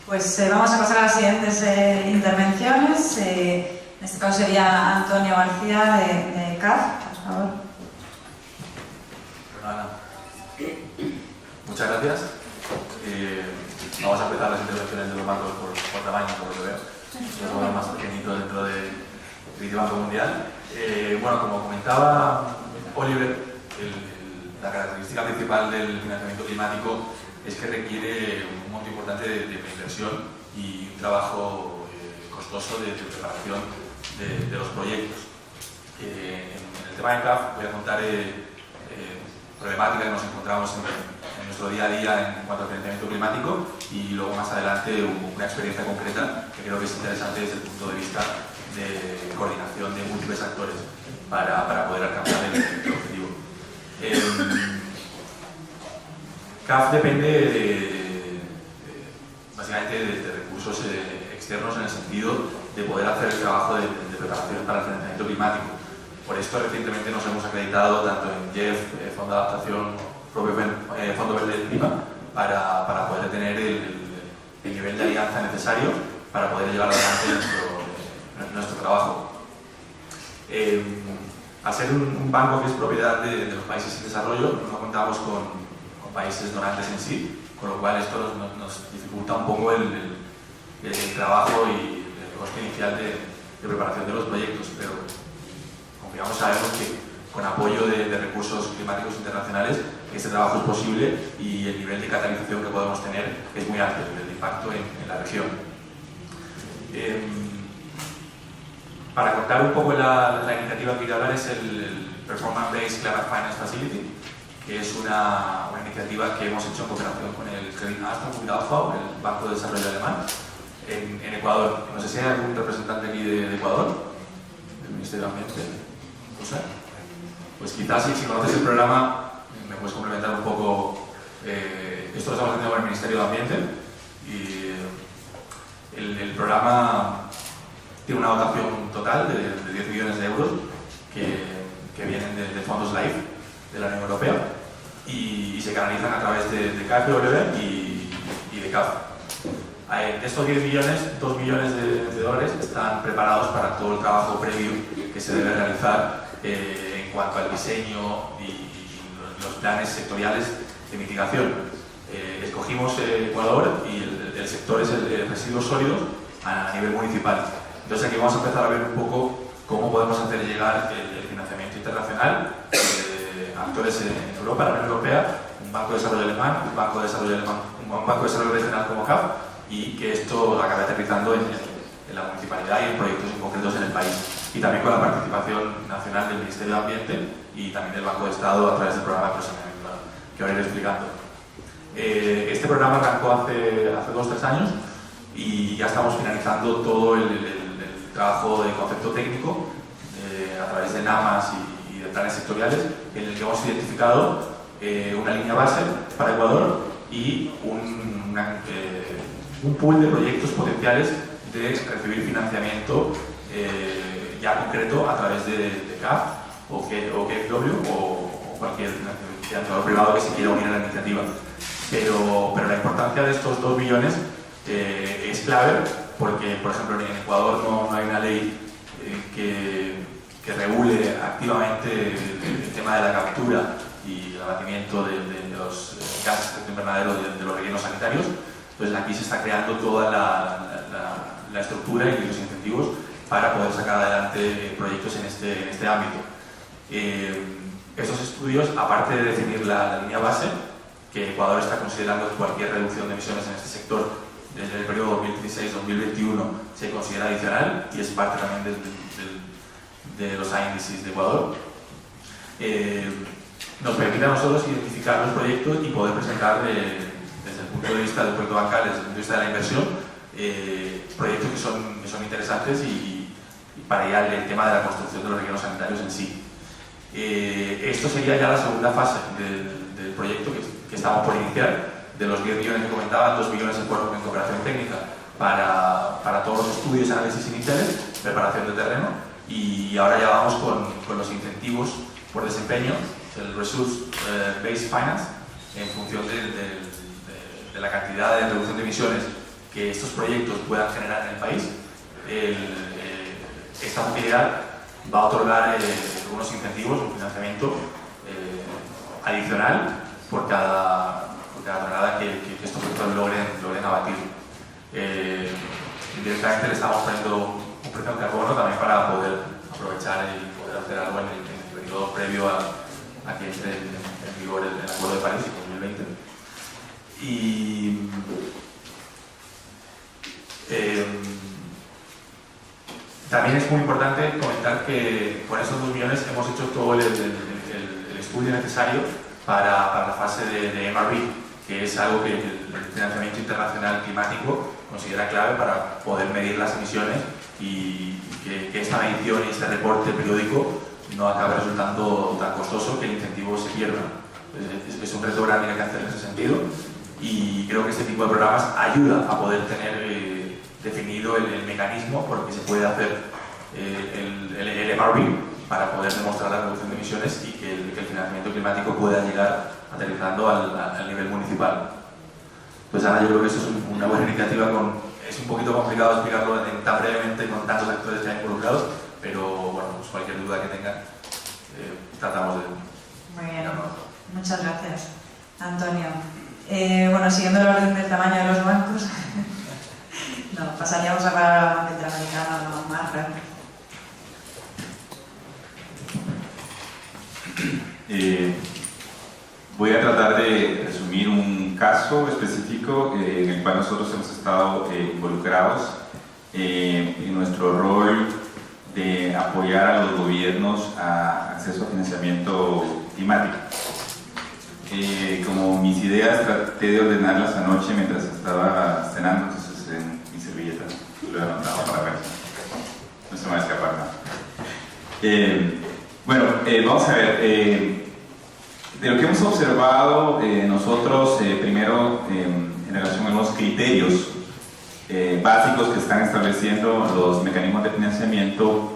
pues vamos a pasar a las siguientes intervenciones. En este caso sería Antonio García de CAF, por favor. Muchas gracias. Vamos a empezar las intervenciones de los bancos por tamaño, por lo que veo. Es uno más pequeñito dentro del Banco Mundial. Bueno, como comentaba Oliver, la característica principal del financiamiento climático es que requiere un monto importante de inversión y un trabajo costoso de preparación de los proyectos. En el tema de CAF voy a contar problemáticas que nos encontramos en nuestro día a día en cuanto al financiamiento climático y luego más adelante una experiencia concreta que creo que es interesante desde el punto de vista de coordinación de múltiples actores para poder alcanzar el objetivo. CAF depende básicamente de recursos externos en el sentido de poder hacer el trabajo de preparación para el financiamiento climático. Por esto recientemente nos hemos acreditado tanto en JEF, Fondo de Adaptación, propio Fondo Verde del Clima, para poder tener el nivel de alianza necesario para poder llevar adelante nuestro trabajo. Al ser un banco que es propiedad de los países en desarrollo, no contamos con países donantes en sí, con lo cual esto nos dificulta un poco el trabajo y el coste inicial de preparación de los proyectos, pero confiamos, sabemos que con apoyo de recursos climáticos internacionales este trabajo es posible y el nivel de catalización que podemos tener es muy alto, el impacto en la región. Para contar un poco la iniciativa que quiero hablar es el Performance Based Climate Finance Facility, que es una iniciativa que hemos hecho en cooperación con el Credit Agricole, el Banco de Desarrollo Alemán, en Ecuador. No sé si hay algún representante aquí de Ecuador, del Ministerio de Ambiente. No sé. Pues quizás si conoces el programa me puedes complementar un poco. Esto lo estamos haciendo con el Ministerio de Ambiente y el programa tiene una dotación total de 10 millones de euros que vienen de fondos LIFE de la Unión Europea y se canalizan a través de KfW y de CAF. De estos 10 millones, 2 millones de dólares están preparados para todo el trabajo previo que se debe realizar en cuanto al diseño y los planes sectoriales de mitigación. Escogimos Ecuador y el sector es el de residuos sólidos a nivel municipal. Entonces aquí vamos a empezar a ver un poco cómo podemos hacer llegar el financiamiento internacional, actores en Europa, la Unión Europea, un Banco de Desarrollo Alemán, un Banco de Desarrollo Regional como CAF, y que esto acabe aterrizando en la municipalidad y en proyectos concretos en el país. Y también con la participación nacional del Ministerio de Ambiente y también del Banco de Estado a través del programa de Prosamiento que ahora iré explicando. Este programa arrancó hace 2 o 3 años y ya estamos finalizando todo el trabajo de concepto técnico a través de NAMAS y de planes sectoriales, en el que hemos identificado una línea base para Ecuador y un pool de proyectos potenciales de recibir financiamiento ya concreto a través de CAF o KfW o cualquier financiador privado que se quiera unir a la iniciativa. Pero la importancia de estos 2 billones es clave porque, por ejemplo, en Ecuador no hay una ley que regule activamente el tema de la captura y el abatimiento de los gases de efecto invernadero de los rellenos sanitarios. Entonces aquí se está creando toda la estructura y los incentivos para poder sacar adelante proyectos en este ámbito. Estos estudios, aparte de definir la línea base, que Ecuador está considerando que cualquier reducción de emisiones en este sector desde el periodo 2016-2021 se considera adicional y es parte también de los índices de Ecuador, nos permite a nosotros identificar los proyectos y poder presentar desde el punto de vista del proyecto bancario, desde el punto de vista de la inversión, proyectos que son interesantes y para ya el tema de la construcción de los rellenos sanitarios en sí. Esto sería ya la segunda fase del proyecto que estamos por iniciar. De los 10 millones que comentaba, 2 millones en cooperación técnica para todos los estudios y análisis iniciales, preparación de terreno, y ahora ya vamos con los incentivos por desempeño, el Resource Based Finance, en función de la cantidad de reducción de emisiones que estos proyectos puedan generar en el país. Esta facilidad va a otorgar unos incentivos, un financiamiento adicional por cada tonelada que estos proyectos logren abatir. Directamente le estamos poniendo un precio al carbono también para poder aprovechar y poder hacer algo en el periodo previo a que entre en vigor el Acuerdo de París en 2020. Y también es muy importante comentar que con estos 2 millones hemos hecho todo el estudio necesario para la fase de MRV, que es algo que el financiamiento internacional climático considera clave para poder medir las emisiones y que esta medición y este reporte periódico no acabe resultando tan costoso que el incentivo se pierda. Es un reto grande que hay que hacer en ese sentido y creo que este tipo de programas ayuda a poder tener definido el mecanismo por el que se puede hacer el MRV para poder demostrar la reducción de emisiones y que el financiamiento climático pueda llegar aterrizando al nivel municipal. Pues Ana, yo creo que eso es una buena iniciativa. Es un poquito complicado explicarlo tan brevemente con tantos actores que hay involucrados, pero bueno, pues cualquier duda que tengan tratamos de... Muy bien, muchas gracias, Antonio. Bueno, siguiendo el orden del tamaño de los bancos, no, pasaríamos a hablar a la Banca Interamericana más rápido. Voy a tratar de resumir un caso específico en el cual nosotros hemos estado involucrados en nuestro rol de apoyar a los gobiernos a acceso a financiamiento climático. Como mis ideas traté de ordenarlas anoche mientras estaba cenando, entonces en mi servilleta lo he anotado para ver, no se me va a escapar nada. Bueno, vamos a ver. De lo que hemos observado nosotros, primero en relación a los criterios básicos que están estableciendo los mecanismos de financiamiento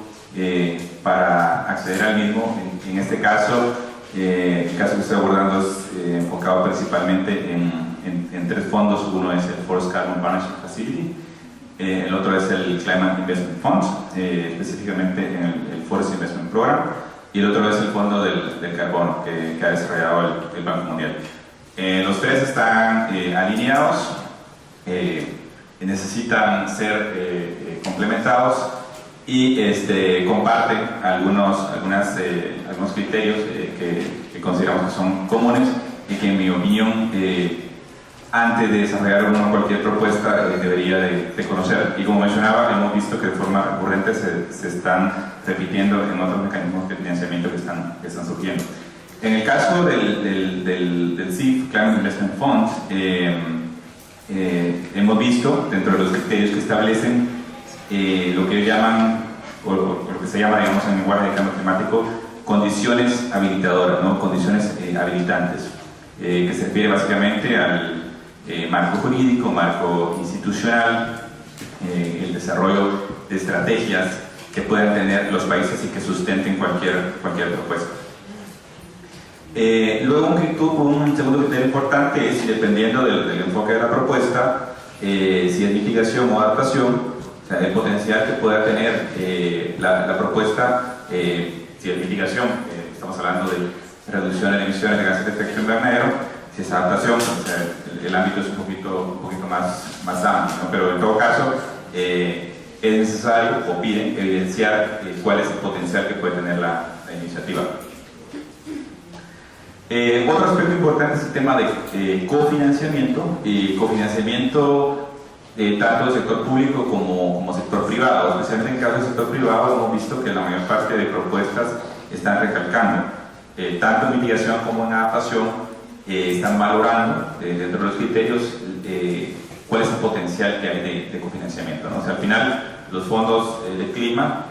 para acceder al mismo, en este caso, el caso que estoy abordando es enfocado principalmente en 3 fondos. Uno es el Forest Carbon Partnership Facility, el otro es el Climate Investment Fund, específicamente en el Forest Investment Program, y el otro es el Fondo del Carbono que ha desarrollado el Banco Mundial. Los 3 están alineados, necesitan ser complementados y comparten algunos criterios que consideramos que son comunes y que en mi opinión antes de desarrollar cualquier propuesta debería de conocer. Y como mencionaba, hemos visto que de forma recurrente se están repitiendo en otros mecanismos de financiamiento que están surgiendo. En el caso del CIF, Climate Investment Fund, hemos visto dentro de los criterios que establecen lo que llaman, o lo que se llama, digamos, en lenguaje de cambio climático, condiciones habilitadoras, ¿no? Condiciones habilitantes, que se refiere básicamente al marco jurídico, marco institucional, el desarrollo de estrategias que puedan tener los países y que sustenten cualquier propuesta. Luego un segundo criterio importante es, dependiendo del enfoque de la propuesta, si es mitigación o adaptación, o sea, el potencial que pueda tener la propuesta. Si es mitigación, estamos hablando de reducción de emisiones de gases de efecto invernadero. Si es adaptación, o sea, el ámbito es un poquito más amplio, ¿no? Pero en todo caso es necesario o piden evidenciar cuál es el potencial que puede tener la iniciativa. Otro aspecto importante es el tema de cofinanciamiento. Cofinanciamiento tanto del sector público como sector privado. Especialmente en el caso del sector privado hemos visto que la mayor parte de propuestas están recalcando, tanto en mitigación como en adaptación, están valorando dentro de los criterios cuál es el potencial que hay de cofinanciamiento, ¿no? O sea, al final los fondos de clima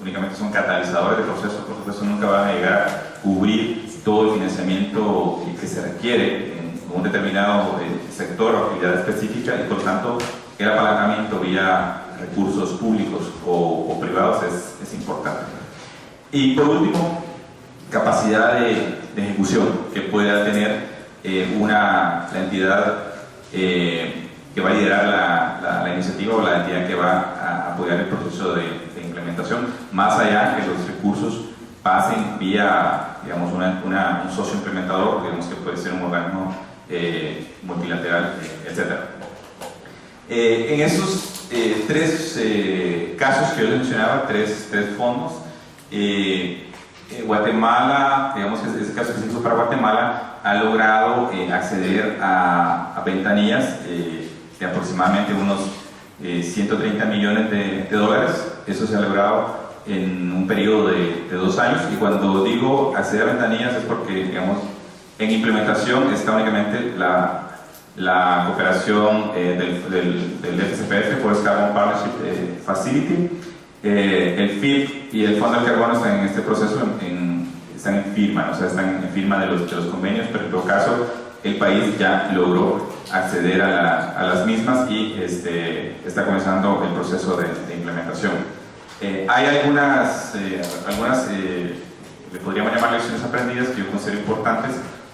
únicamente son catalizadores de procesos, por supuesto nunca van a llegar a cubrir todo el financiamiento que se requiere en un determinado sector o actividad específica, y por tanto el apalancamiento vía recursos públicos o privados es importante. Y por último, capacidad de ejecución que pueda tener la entidad que va a liderar la iniciativa o la entidad que va a apoyar el proceso de implementación, más allá que los recursos pasen vía, digamos, un socio implementador, digamos que puede ser un organismo multilateral, etc. En esos tres casos que yo les mencionaba, tres fondos, Guatemala, digamos que ese caso específico para Guatemala, ha logrado acceder a ventanillas de aproximadamente unos 130 millones de dólares. Eso se ha logrado en un periodo de 2 años, y cuando digo acceder a ventanillas es porque, digamos, en implementación está únicamente la cooperación del FCPF, Forest Carbon Partnership Facility, el FIP y el Fondo del Carbono están en este proceso, están en firma, o sea, están en firma de los convenios, pero en todo caso el país ya logró acceder a las mismas y está comenzando el proceso de implementación. Hay algunas le podríamos llamar lecciones aprendidas que yo considero importantes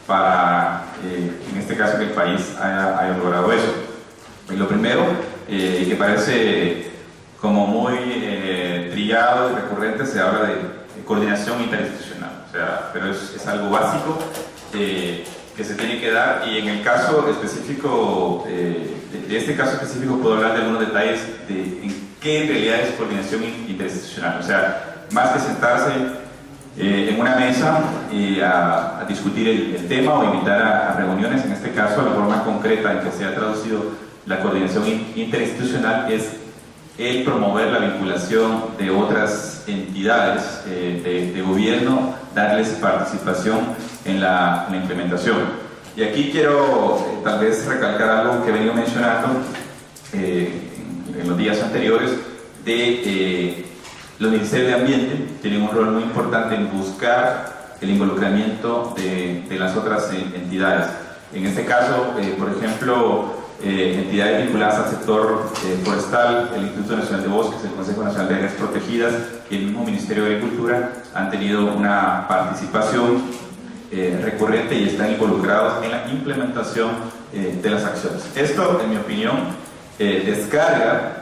para, en este caso, que el país haya logrado eso. Y lo primero, que parece como muy trillado y recurrente, se habla de coordinación interinstitucional, o sea, pero es algo básico que se tiene que dar, y en el caso específico, de este caso específico, puedo hablar de algunos detalles de en qué en realidad es coordinación interinstitucional. O sea, más que sentarse en una mesa a discutir el tema o invitar a reuniones, en este caso la forma concreta en que se ha traducido la coordinación interinstitucional es el promover la vinculación de otras entidades de gobierno, darles participación en la implementación. Y aquí quiero tal vez recalcar algo que he venido mencionando en los días anteriores, de los ministerios de Ambiente tienen un rol muy importante en buscar el involucramiento de las otras entidades. En este caso, por ejemplo, entidades vinculadas al sector forestal, el Instituto Nacional de Bosques, el Consejo Nacional de Áreas Protegidas y el mismo Ministerio de Agricultura han tenido una participación recurrente y están involucrados en la implementación de las acciones. Esto, en mi opinión, descarga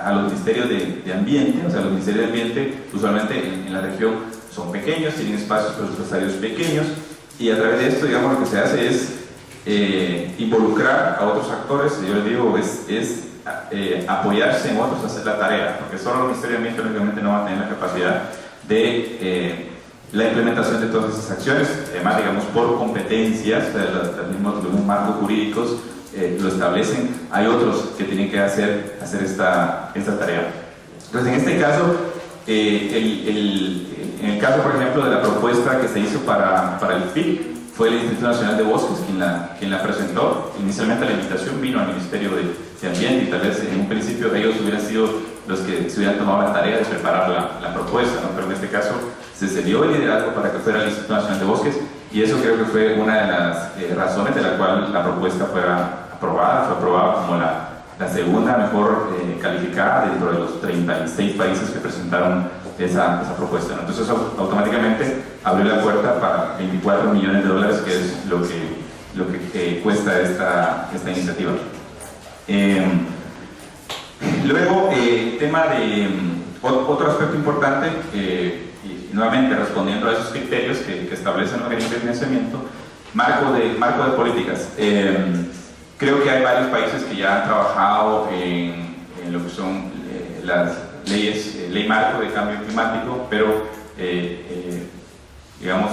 a los ministerios de ambiente. O sea, los ministerios de ambiente usualmente en la región son pequeños, tienen espacios presupuestarios pequeños, y a través de esto, digamos, lo que se hace es involucrar a otros actores. Yo les digo, es apoyarse en otros a hacer la tarea, porque solo los ministerios de ambiente lógicamente no van a tener la capacidad de la implementación de todas esas acciones. Además, digamos, por competencias, los mismos marcos jurídicos lo establecen, hay otros que tienen que hacer esta tarea. Entonces, en este caso, En el caso, por ejemplo, de la propuesta que se hizo para el FIC, fue el Instituto Nacional de Bosques quien la presentó. Inicialmente la invitación vino al Ministerio de Ambiente y tal vez en un principio ellos hubieran sido los que se hubieran tomado la tarea de preparar la propuesta, ¿no? Pero en este caso se cedió el liderazgo para que fuera el Instituto Nacional de Bosques y eso creo que fue una de las razones de la cual la propuesta fuera aprobada. Fue aprobada como la segunda mejor calificada dentro de los 36 países que presentaron esa propuesta, ¿no? Entonces eso automáticamente abrió la puerta para $24 millones, que es lo que cuesta esta iniciativa. Luego, tema de otro aspecto importante, y nuevamente respondiendo a esos criterios que establecen los organismos de financiamiento, marco de políticas. Creo que hay varios países que ya han trabajado en lo que son las leyes, ley marco de cambio climático, pero digamos,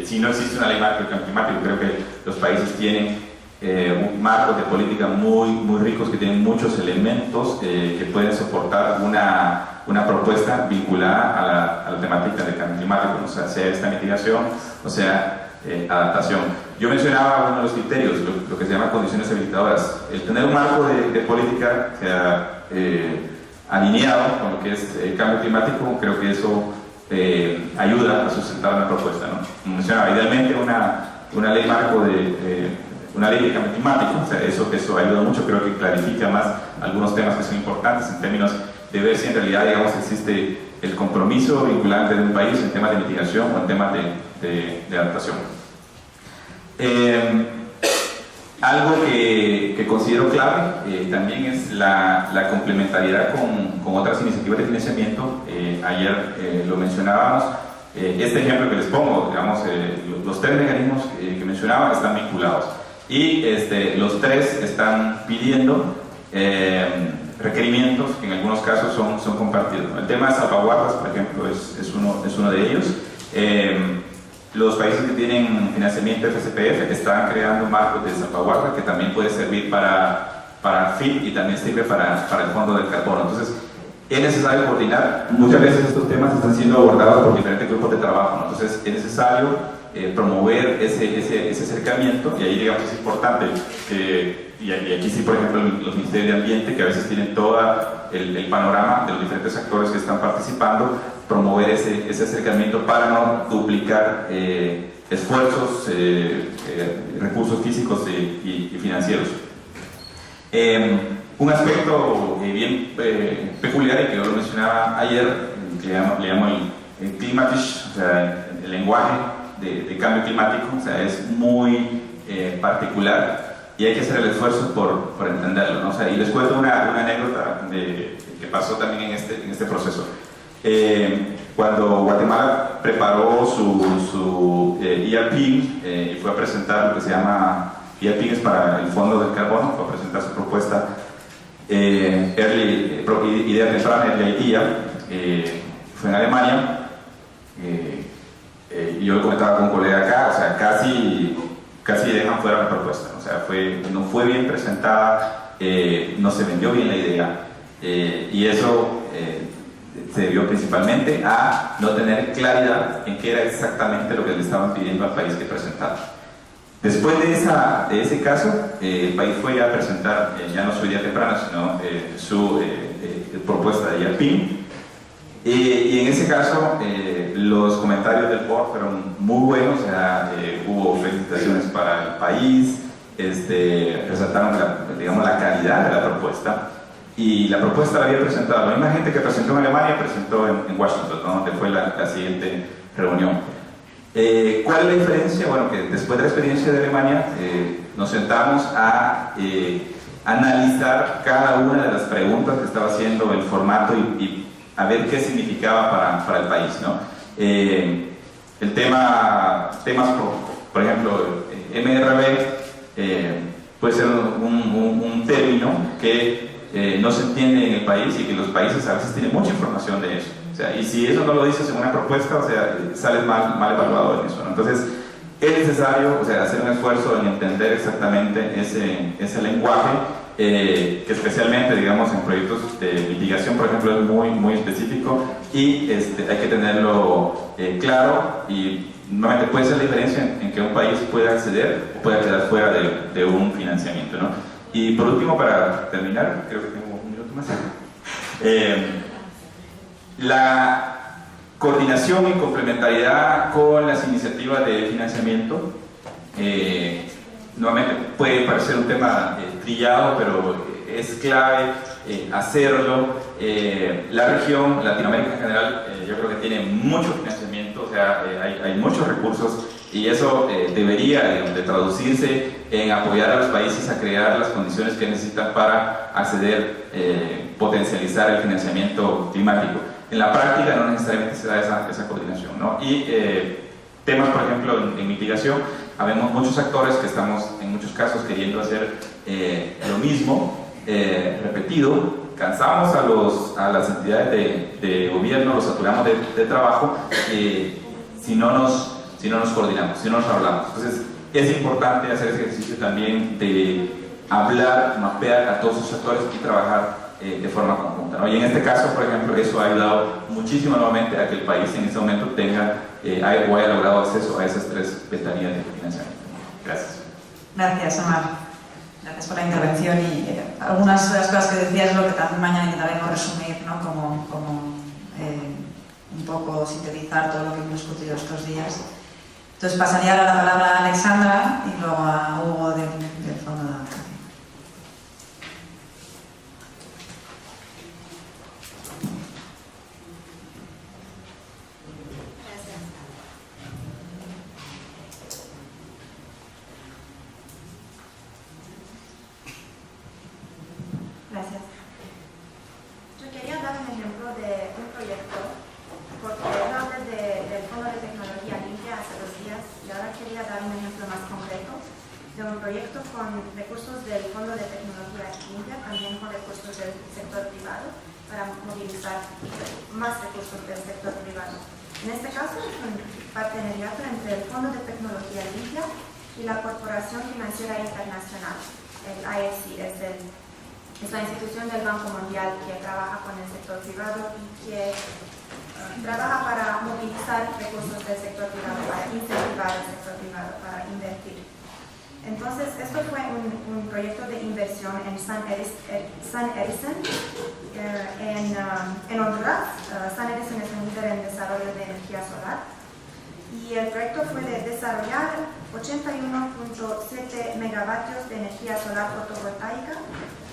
si no existe una ley marco de cambio climático, creo que los países tienen un marco de política muy ricos, que tienen muchos elementos que pueden soportar una propuesta vinculada a la temática del cambio climático, o sea esta mitigación, o sea adaptación. Yo mencionaba uno de los criterios, lo que se llama condiciones habilitadoras. El tener un marco de política alineado con lo que es el cambio climático, creo que eso ayuda a sustentar una propuesta, ¿no? Como mencionaba, idealmente una ley marco una ley de cambio climático, o sea, eso ayuda mucho, creo que clarifica más algunos temas que son importantes en términos de ver si en realidad, digamos, existe el compromiso vinculante de un país en temas de mitigación o en temas de adaptación. Algo que considero clave también es la complementariedad con otras iniciativas de financiamiento. Ayer lo mencionábamos. Este ejemplo que les pongo, digamos, los tres mecanismos que mencionaba están vinculados y los tres están pidiendo requerimientos que en algunos casos son compartidos. El tema de salvaguardas, por ejemplo, es uno de ellos. Los países que tienen financiamiento FCPF están creando marcos de salvaguarda que también puede servir para FIT y también sirve para el fondo del carbono. Entonces, es necesario coordinar. Muchas veces estos temas están siendo abordados por diferentes grupos de trabajo, ¿no? Entonces, es necesario promover ese acercamiento y ahí, digamos, es importante y aquí sí, por ejemplo, los ministerios de Ambiente, que a veces tienen todo el panorama de los diferentes actores que están participando, promover ese acercamiento para no duplicar esfuerzos, recursos físicos y financieros. Un aspecto bien peculiar y que yo lo mencionaba ayer, que le llamo el climatish, o sea, el lenguaje de cambio climático, o sea, es muy particular y hay que hacer el esfuerzo por entenderlo, ¿no? O sea, y les cuento una anécdota que pasó también en este proceso. Cuando Guatemala preparó su ERP y fue a presentar lo que se llama ERP, es para el fondo del carbono, fue a presentar su propuesta idea temprana, Early Idea, fue en Alemania. Y yo lo comentaba con un colega acá, o sea, casi dejan fuera la propuesta, o sea, no fue bien presentada, no se vendió bien la idea, y eso se debió principalmente a no tener claridad en qué era exactamente lo que le estaban pidiendo al país que presentara. Después de ese caso, el país fue a presentar, ya no su idea temprana, sino su propuesta de IAPIN, y en ese caso los comentarios del board fueron muy buenos, o sea, hubo felicitaciones para el país, resaltaron la calidad de la propuesta, y la propuesta la había presentado la misma gente que presentó en Alemania, presentó en Washington, ¿no? Donde fue la siguiente reunión. ¿Cuál es la diferencia? Bueno, que después de la experiencia de Alemania nos sentamos a analizar cada una de las preguntas que estaba haciendo el formato y a ver qué significaba para el país, ¿no? El temas, por ejemplo, MRV puede ser un término que no se entiende en el país y que los países a veces tienen mucha información de eso. O sea, y si eso no lo dices en una propuesta, o sea, sales mal evaluado en eso, ¿no? Entonces, es necesario, o sea, hacer un esfuerzo en entender exactamente ese lenguaje que especialmente, digamos, en proyectos de mitigación, por ejemplo, es muy específico y hay que tenerlo claro, y nuevamente puede ser la diferencia en que un país pueda acceder o pueda quedar fuera de un financiamiento, ¿no? Y por último, para terminar, creo que tengo un minuto más, la coordinación y complementariedad con las iniciativas de financiamiento. Nuevamente puede parecer un tema trillado, pero es clave hacerlo. La región, Latinoamérica en general, yo creo que tiene mucho financiamiento, o sea, hay muchos recursos, y eso debería de traducirse en apoyar a los países a crear las condiciones que necesitan para acceder, potencializar el financiamiento climático. En la práctica no necesariamente se da esa coordinación, ¿no? Y temas, por ejemplo, en mitigación, habemos muchos actores que estamos en muchos casos queriendo hacer lo mismo, repetido. Cansamos a las entidades de gobierno, los saturamos de trabajo si no nos coordinamos, si no nos hablamos. Entonces es importante hacer ese ejercicio también de hablar, mapear a todos esos actores y trabajar de forma conjunta, ¿no? Y en este caso, por ejemplo, eso ha ayudado muchísimo nuevamente a que el país en este momento tenga o haya logrado acceso a esas 3 ventanillas de financiamiento. Gracias. Gracias, Omar. Gracias por la intervención, y algunas de las cosas que decías es lo que también mañana intentaremos resumir, ¿no? Como un poco sintetizar todo lo que hemos discutido estos días. Entonces pasaría ahora la palabra a Alexandra y luego a Hugo del Fondo de Adaptación. Gracias. Yo quería dar un ejemplo de un proyecto, porque hablé del Fondo de Tecnología Limpia hace 2 días, y ahora quería dar un ejemplo más concreto de un proyecto con recursos del Fondo de Tecnología Limpia, también con recursos del sector privado, para movilizar más recursos del sector privado. En este caso es un partenariato entre el Fondo de Tecnología Limpia y la Corporación Financiera Internacional, el IFC, es la institución del Banco Mundial que trabaja con el sector privado y que trabaja para movilizar recursos del sector privado, para incentivar el sector privado, para invertir. Entonces, esto fue un proyecto de inversión en San Edison, en Honduras. San Edison es un líder en desarrollo de energía solar. Y el proyecto fue de desarrollar 81.7 megavatios de energía solar fotovoltaica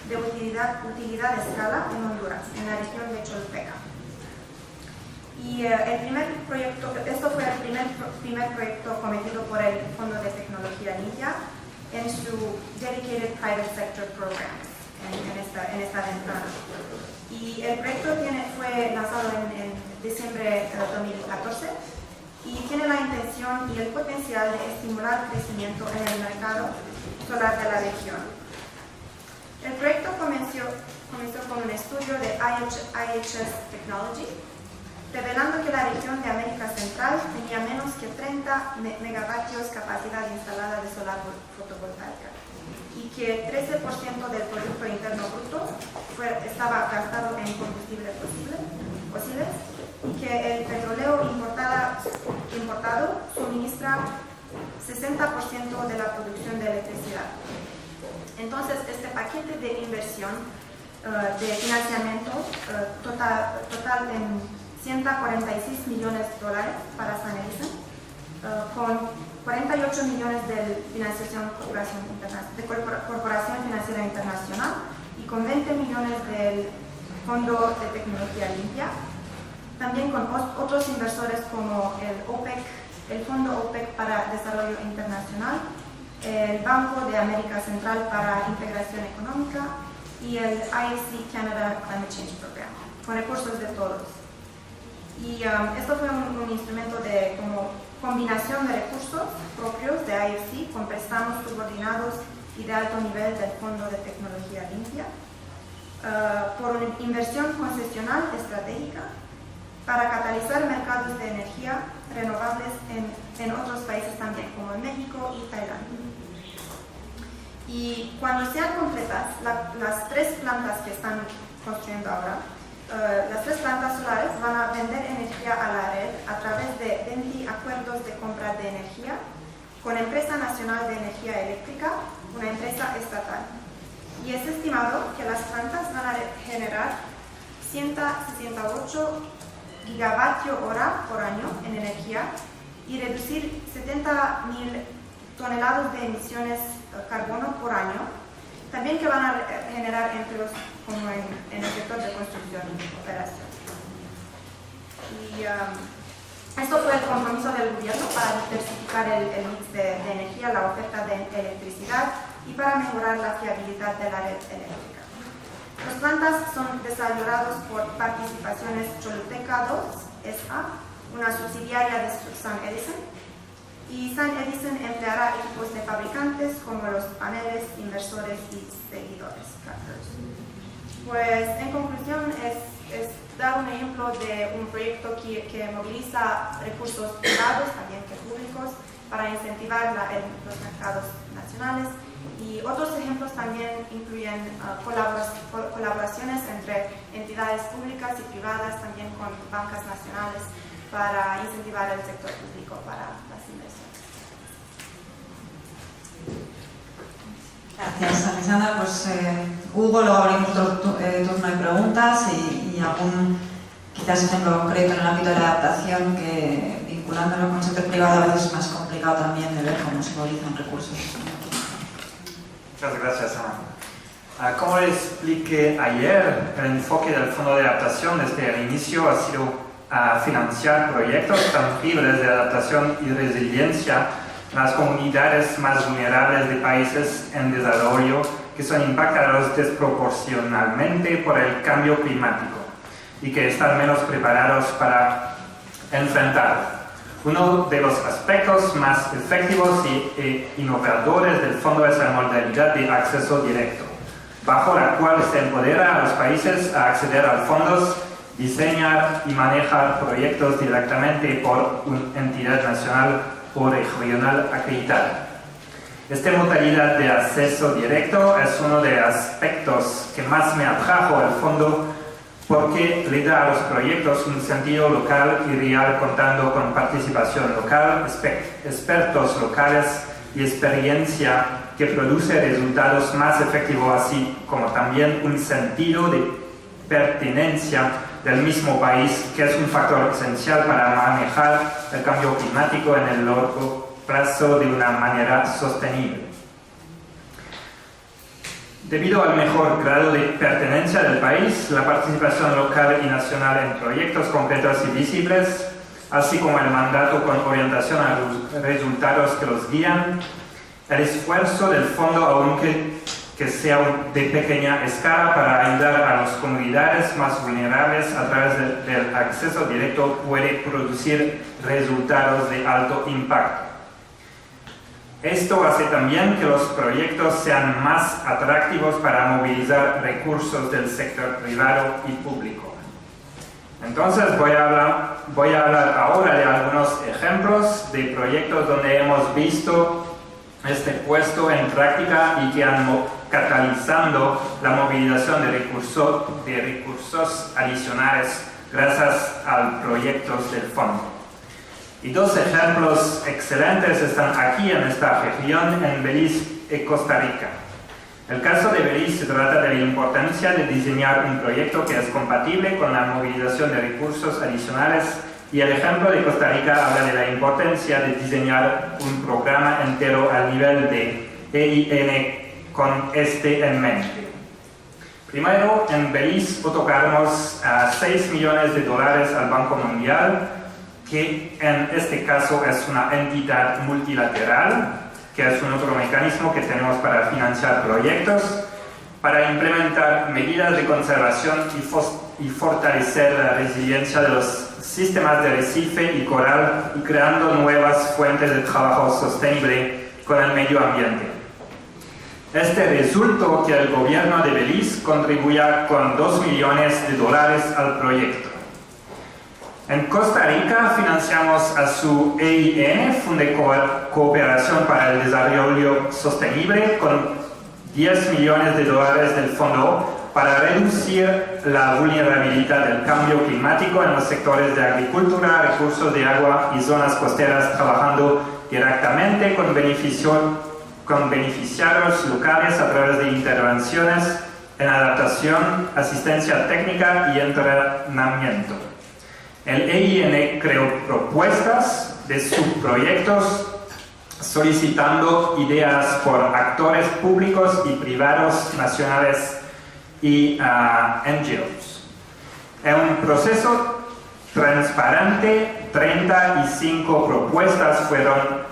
de utilidad a escala en Honduras, en la región de Cholpeca. Y esto fue el primer proyecto cometido por el Fondo de Tecnología Limpia en su Dedicated Private Sector Program, en esta ventana. Y el proyecto fue lanzado en diciembre de 2014 y tiene la intención y el potencial de estimular crecimiento en el mercado solar de la región. El proyecto comenzó con un estudio de IHS Technology, revelando que la región de América Central tenía menos que 30 megavatios capacidad instalada de solar fotovoltaica y que 13% del Producto Interno Bruto estaba gastado en combustibles fósiles y que el petróleo importado suministra 60% de la producción de electricidad. Entonces, este paquete de inversión de financiamiento total en $146 millones para San Edison, con 48 millones de financiación de Corporación Financiera Internacional y con 20 millones del Fondo de Tecnología Limpia, también con otros inversores como el Fondo OPEC para Desarrollo Internacional, el Banco de América Central para Integración Económica y el IFC Canada Climate Change Program, con recursos de todos. Y esto fue un instrumento de combinación de recursos propios de IFC con préstamos subordinados y de alto nivel del Fondo de Tecnología Limpia, por una inversión concesional estratégica para catalizar mercados de energía renovables en otros países también, como en México y Tailandia. Y cuando sean completas, las 3 plantas que están construyendo ahora, las 3 plantas solares van a vender energía a la red a través de 20 acuerdos de compra de energía con Empresa Nacional de Energía Eléctrica, una empresa estatal. Y es estimado que las plantas van a generar 168 gigavatios hora por año en energía y reducir 70.000 toneladas de emisiones de carbono por año. También que van a generar empleos como en el sector de construcción y operación. Y esto fue el compromiso del gobierno para diversificar el mix de energía, la oferta de electricidad y para mejorar la fiabilidad de la red eléctrica. Las plantas son desarrolladas por Participaciones Choluteca 2 S.A., una subsidiaria de Sun Edison, y Sun Edison empleará equipos de fabricantes como los paneles, inversores y seguidores. Pues en conclusión es dar un ejemplo de un proyecto que moviliza recursos privados, también que públicos, para incentivar los mercados nacionales. Y otros ejemplos también incluyen colaboraciones entre entidades públicas y privadas, también con bancas nacionales, para incentivar el sector público para las inversiones. Gracias, Alexandra. Pues Hugo, luego abrimos turno de preguntas y algún quizás ejemplo concreto en el ámbito de la adaptación que vinculándolo con el sector privado a veces es más complicado también de ver cómo se movilizan recursos. Muchas gracias, Ana. Como les expliqué ayer, el enfoque del Fondo de Adaptación desde el inicio ha sido financiar proyectos tangibles de adaptación y resiliencia en las comunidades más vulnerables de países en desarrollo que son impactados desproporcionalmente por el cambio climático y que están menos preparados para enfrentarlo. Uno de los aspectos más efectivos e innovadores del fondo es la modalidad de acceso directo, bajo la cual se empodera a los países a acceder a fondos, diseñar y manejar proyectos directamente por una entidad nacional o regional acreditada. Esta modalidad de acceso directo es uno de los aspectos que más me atrajo al fondo porque le da a los proyectos un sentido local y real contando con participación local, expertos locales y experiencia que produce resultados más efectivos, así como también un sentido de pertenencia del mismo país, que es un factor esencial para manejar el cambio climático en el largo plazo de una manera sostenible. Debido al mejor grado de pertenencia del país, la participación local y nacional en proyectos concretos y visibles, así como el mandato con orientación a los resultados que los guían, el esfuerzo del fondo, aunque que sea de pequeña escala, para ayudar a las comunidades más vulnerables a través del acceso directo puede producir resultados de alto impacto. Esto hace también que los proyectos sean más atractivos para movilizar recursos del sector privado y público. Entonces voy a hablar ahora de algunos ejemplos de proyectos donde hemos visto este puesto en práctica y que han catalizando la movilización de recursos adicionales gracias a proyectos del fondo. Y dos ejemplos excelentes están aquí en esta región, en Belice y Costa Rica. El caso de Belice se trata de la importancia de diseñar un proyecto que es compatible con la movilización de recursos adicionales, y el ejemplo de Costa Rica habla de la importancia de diseñar un programa entero al nivel de EIN con este en mente. Primero, en Belice otorgamos $6 millones al Banco Mundial, que en este caso es una entidad multilateral, que es un otro mecanismo que tenemos para financiar proyectos, para implementar medidas de conservación y fortalecer la resiliencia de los sistemas de arrecife y coral y creando nuevas fuentes de trabajo sostenible con el medio ambiente. Este resultó que el gobierno de Belice contribuya con $2 millones al proyecto. En Costa Rica financiamos a su EIN, Fondo de Cooperación para el Desarrollo Sostenible, con $10 millones del fondo para reducir la vulnerabilidad del cambio climático en los sectores de agricultura, recursos de agua y zonas costeras, trabajando directamente con beneficiarios locales a través de intervenciones en adaptación, asistencia técnica y entrenamiento. El EIN creó propuestas de subproyectos solicitando ideas por actores públicos y privados nacionales y NGOs. En un proceso transparente, 35 propuestas fueron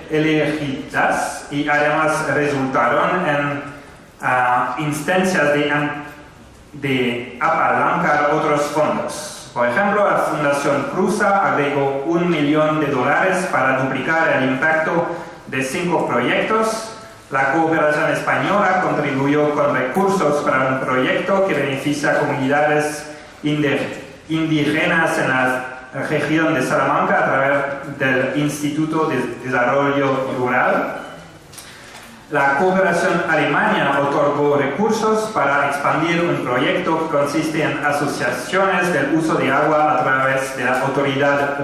elegidas y además resultaron en instancias de apalancar otros fondos. Por ejemplo, la Fundación Prusa agregó $1 millón para duplicar el impacto de 5 proyectos. La Cooperación Española contribuyó con recursos para un proyecto que beneficia a comunidades indígenas en la región de Salamanca a través del Instituto de Desarrollo Rural. La Cooperación Alemana otorgó recursos para expandir un proyecto que consiste en asociaciones del uso de agua a través de la Autoridad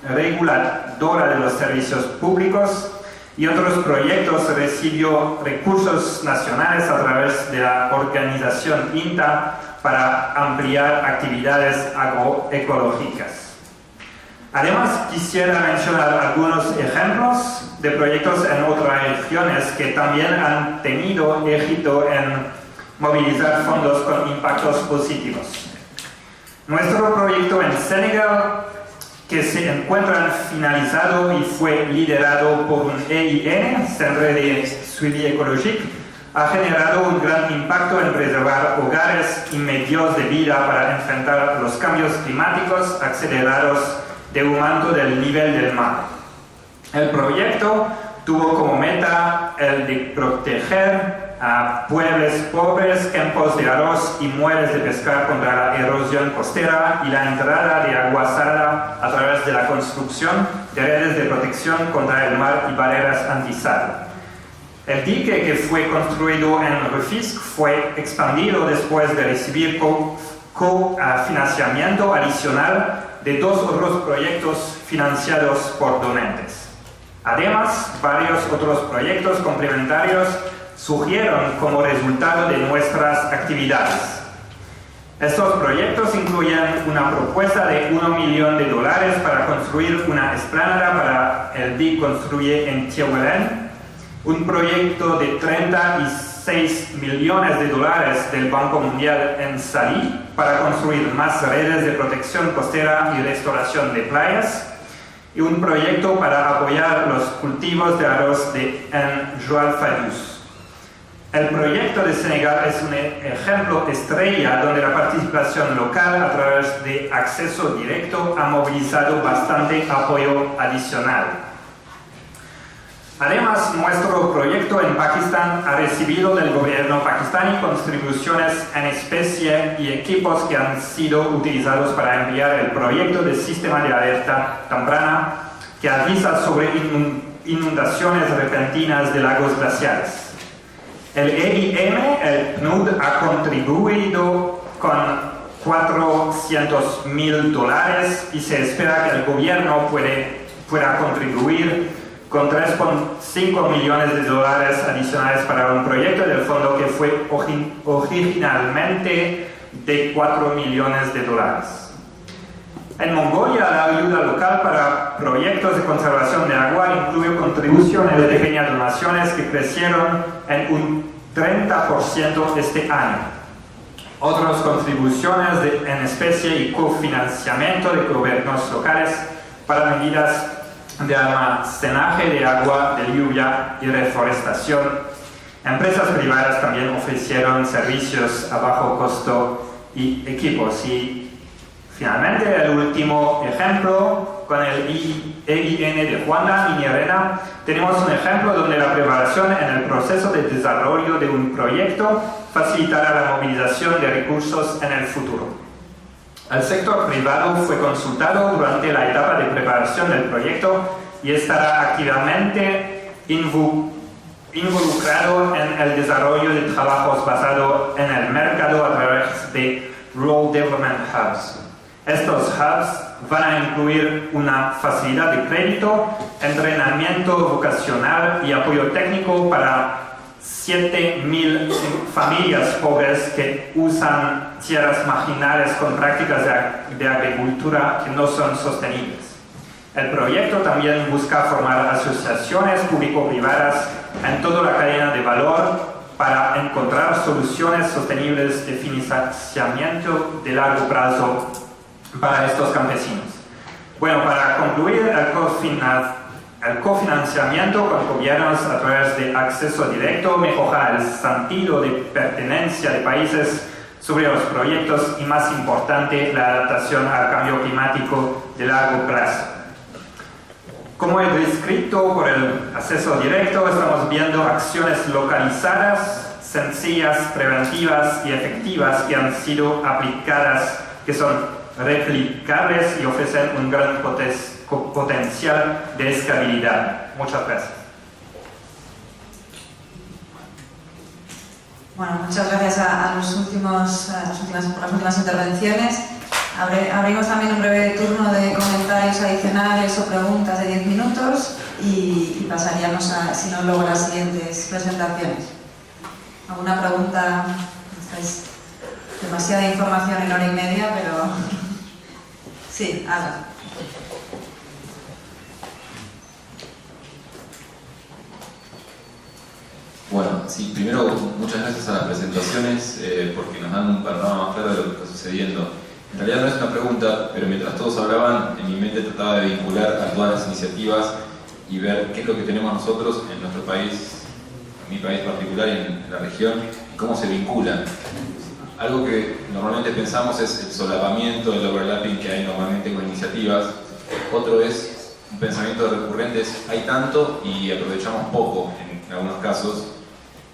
Reguladora de los Servicios Públicos, y otros proyectos recibió recursos nacionales a través de la organización INTA para ampliar actividades agroecológicas. Además, quisiera mencionar algunos ejemplos de proyectos en otras regiones que también han tenido éxito en movilizar fondos con impactos positivos. Nuestro proyecto en Senegal, que se encuentra finalizado y fue liderado por un EIN, Centre de Suivi Écologique, ha generado un gran impacto en preservar hogares y medios de vida para enfrentar los cambios climáticos acelerados de aumento del nivel del mar. El proyecto tuvo como meta el de proteger a pueblos pobres, campos de arroz y muelles de pescar contra la erosión costera y la entrada de agua salada a través de la construcción de redes de protección contra el mar y barreras antisal. El dique, que fue construido en Rufisque, fue expandido después de recibir cofinanciamiento adicional de 2 otros proyectos financiados por donantes. Además, varios otros proyectos complementarios surgieron como resultado de nuestras actividades. Estos proyectos incluyen una propuesta de $1 millón para construir una explanada para el DIC Construye en Tehuelén, un proyecto de $36 millones del Banco Mundial en Salí para construir más redes de protección costera y restauración de playas, y un proyecto para apoyar los cultivos de arroz en Joal Fayous. El proyecto de Senegal es un ejemplo estrella donde la participación local a través de acceso directo ha movilizado bastante apoyo adicional. Además, nuestro proyecto en Pakistán ha recibido del gobierno pakistaní contribuciones en especie y equipos que han sido utilizados para enviar el proyecto del sistema de alerta temprana que avisa sobre inundaciones repentinas de lagos glaciares. El EIM, el PNUD, ha contribuido con $400.000 y se espera que el gobierno pueda contribuir con $3.5 millones adicionales para un proyecto del fondo que fue originalmente de $4 millones. En Mongolia, la ayuda local para proyectos de conservación de agua incluye contribuciones de pequeñas donaciones que crecieron en un 30% este año. Otras contribuciones en especie y cofinanciamiento de gobiernos locales para medidas de almacenaje de agua, de lluvia y reforestación. Empresas privadas también ofrecieron servicios a bajo costo y equipos. Y finalmente, el último ejemplo, con el EIN de Juanda y Nierena, tenemos un ejemplo donde la preparación en el proceso de desarrollo de un proyecto facilitará la movilización de recursos en el futuro. El sector privado fue consultado durante la etapa de preparación del proyecto y estará activamente involucrado en el desarrollo de trabajos basados en el mercado a través de Rural Development Hubs. Estos hubs van a incluir una facilidad de crédito, entrenamiento vocacional y apoyo técnico para 7.000 familias pobres que usan tierras marginales con prácticas de agricultura que no son sostenibles. El proyecto también busca formar asociaciones público-privadas en toda la cadena de valor para encontrar soluciones sostenibles de financiamiento de largo plazo para estos campesinos. Bueno, para concluir, el cofinanciamiento con gobiernos a través de acceso directo mejora el sentido de pertenencia de países sobre los proyectos y, más importante, la adaptación al cambio climático de largo plazo. Como he descrito, por el acceso directo estamos viendo acciones localizadas, sencillas, preventivas y efectivas que han sido aplicadas, que son replicables y ofrecen un gran potencial de escalabilidad. Muchas gracias. Bueno, muchas gracias a las últimas intervenciones. Abrimos también un breve turno de comentarios adicionales o preguntas de 10 minutos y pasaríamos a, si no, luego a las siguientes presentaciones. ¿Alguna pregunta? Esta es demasiada información en hora y media, pero sí, Ada. Bueno, sí, primero muchas gracias a las presentaciones porque nos dan un panorama más claro de lo que está sucediendo. En realidad no es una pregunta, pero mientras todos hablaban, en mi mente trataba de vincular a todas las iniciativas y ver qué es lo que tenemos nosotros en nuestro país, en mi país particular y en la región, y cómo se vinculan. Algo que normalmente pensamos es el solapamiento, el overlapping que hay normalmente con iniciativas. Otro es un pensamiento recurrente, es hay tanto y aprovechamos poco en algunos casos.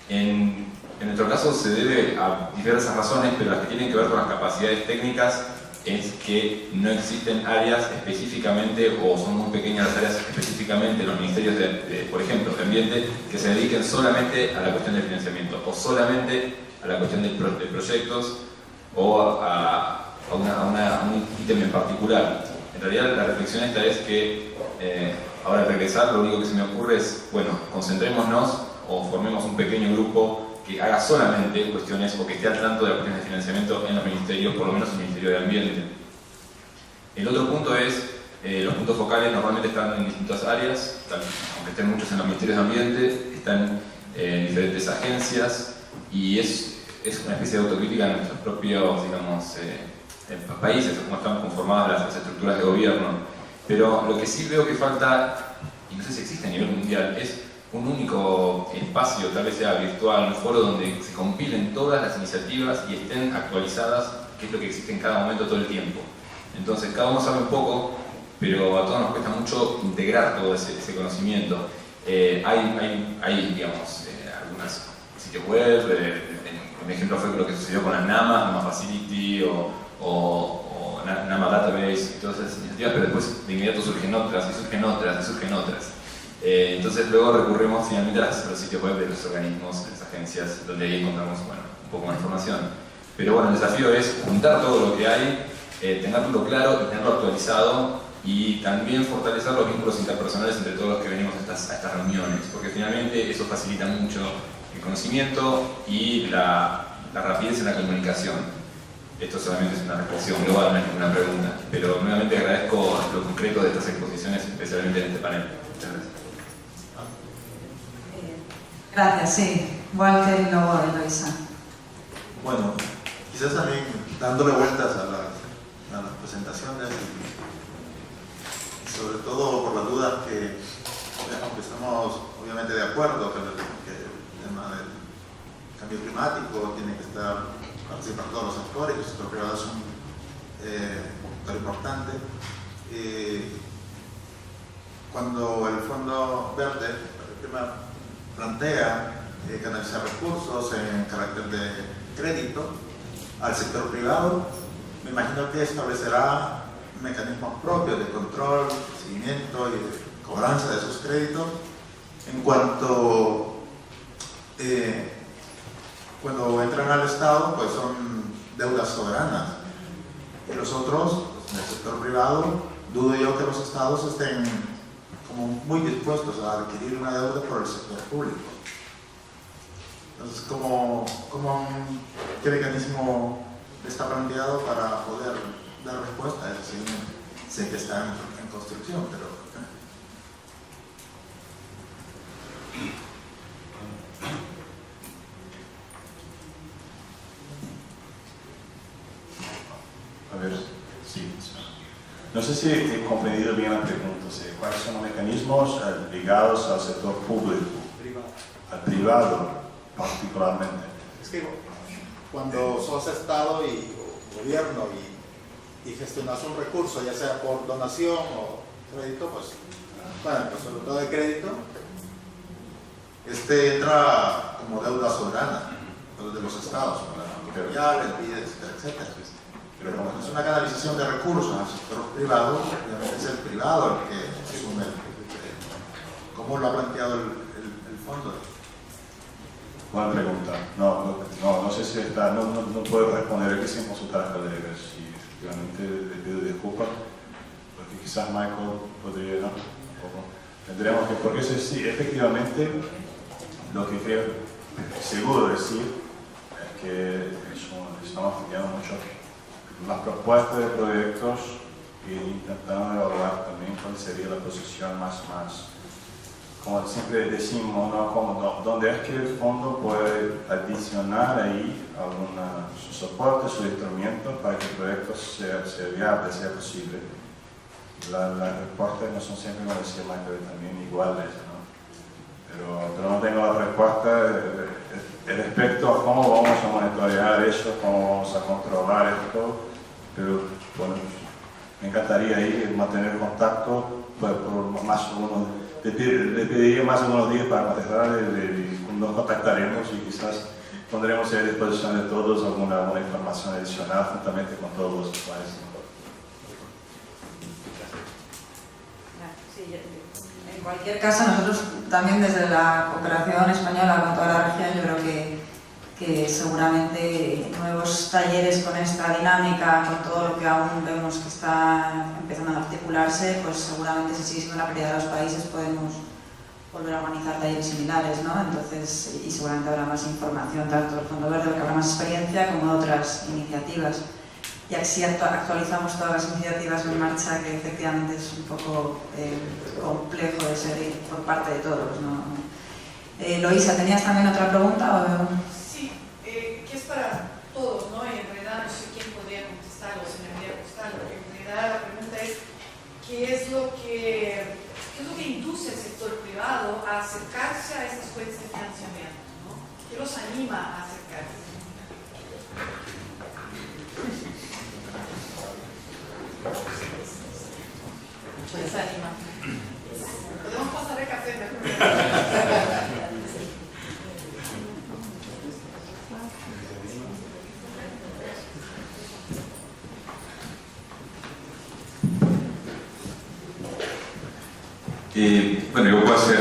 En nuestro caso se debe a diversas razones, pero las que tienen que ver con las capacidades técnicas es que no existen áreas específicamente, o son muy pequeñas las áreas específicamente en los ministerios por ejemplo, de ambiente, que se dediquen solamente a la cuestión del financiamiento, o solamente a la cuestión de proyectos, o a un ítem en particular. En realidad la reflexión esta es que ahora al regresar lo único que se me ocurre es, bueno, concentrémonos o formemos un pequeño grupo que haga solamente cuestiones o que esté al tanto de las cuestiones de financiamiento en los ministerios, por lo menos el Ministerio de Ambiente. El otro punto es, los puntos focales normalmente están en distintas áreas, aunque estén muchos en los Ministerios de Ambiente, están en diferentes agencias y es una especie de autocrítica de nuestros propios, digamos, países, cómo están conformadas las estructuras de gobierno. Pero lo que sí veo que falta, y no sé si existe a nivel mundial, es un único espacio, tal vez sea virtual, un foro donde se compilen todas las iniciativas y estén actualizadas, que es lo que existe en cada momento todo el tiempo. Entonces cada uno sabe un poco, pero a todos nos cuesta mucho integrar todo ese conocimiento. Hay digamos, algunos sitios web, un ejemplo fue lo que sucedió con las NAMA Facility o NAMA Database y todas esas iniciativas, pero después de inmediato surgen otras y surgen otras y surgen otras. Entonces luego recurrimos finalmente a los sitios web de los organismos, de las agencias, donde ahí encontramos un poco más de información. Pero bueno, el desafío es juntar todo lo que hay, tenerlo claro y tenerlo actualizado, y también fortalecer los vínculos interpersonales entre todos los que venimos a estas reuniones, porque finalmente eso facilita mucho el conocimiento y la rapidez en la comunicación. Esto solamente es una reflexión global, no es ninguna pregunta, pero nuevamente agradezco lo concreto de estas exposiciones, especialmente en este panel. Muchas gracias. Gracias, sí. Walter y luego Eloisa. Bueno, quizás también dándole vueltas a las presentaciones y sobre todo por las dudas que, aunque estamos obviamente de acuerdo que el tema del cambio climático tiene que estar participando todos los actores, los sectores privados son un factor importante. Cuando el Fondo Verde, el tema plantea canalizar recursos en carácter de crédito al sector privado, me imagino que establecerá mecanismos propios de control, de seguimiento y de cobranza de esos créditos en cuanto cuando entran al Estado, pues son deudas soberanas. Y los otros, pues, en el sector privado, dudo yo que los Estados estén como muy dispuestos a adquirir una deuda por el sector público. Entonces, ¿qué mecanismo está planteado para poder dar respuesta a ese seguimiento? Sé que está en construcción, pero... A ver, sí. No sé si he comprendido bien la pregunta. ¿Cuáles son los mecanismos ligados al sector público? Al privado, particularmente. Es que cuando sos Estado y gobierno y gestionas un recurso, ya sea por donación o crédito, pues, bueno, pues sobre todo de crédito, entra como deuda soberana, de los Estados, el BID, etcétera. Pero como es una canalización de recursos al sector privado, obviamente es el privado el que asume cómo lo ha planteado el fondo. Buena pregunta. No sé si está, no puedo responder aquí sin consultar a colegas. Y efectivamente le pido disculpas, porque quizás Michael podría, ¿no? Tendríamos que, porque sí, efectivamente, lo que creo seguro decir es que estamos estudiando mucho las propuestas de proyectos e intentando evaluar también cuál sería la posición más como siempre decimos, ¿no? Donde es que el fondo puede adicionar ahí su soporte, su instrumento para que el proyecto sea viable, sea posible. Las respuestas no son siempre, como decía Michael, también iguales, ¿no? Pero no tengo la respuesta respecto a cómo vamos a monitorear eso, cómo vamos a controlar esto, pero bueno, me encantaría ahí mantener contacto por más o menos. Le pediría más de unos días para contestar y nos contactaremos y quizás pondremos a disposición de todos alguna información adicional juntamente con todos los usuarios. Sí, en cualquier caso, nosotros también desde la cooperación española con toda la región, yo creo que seguramente nuevos talleres con esta dinámica, con todo lo que aún vemos que está empezando a articularse, pues seguramente si sigue siendo la prioridad de los países podemos volver a organizar talleres similares, ¿no? Entonces, y seguramente habrá más información tanto del Fondo Verde, porque habrá más experiencia, como de otras iniciativas. Y así actualizamos todas las iniciativas en marcha, que efectivamente es un poco complejo de seguir por parte de todos, ¿no? Loisa, ¿tenías también otra pregunta? Sí, que es para todos, ¿no? Y en realidad no sé quién podría contestarlo, si me podría contestarlo, porque en realidad la pregunta es ¿qué es lo que induce al sector privado a acercarse a estas fuentes de financiamiento, ¿no? ¿Qué los anima a acercarse? Les anima. Podemos pasar el café mejor. Bueno, yo puedo hacer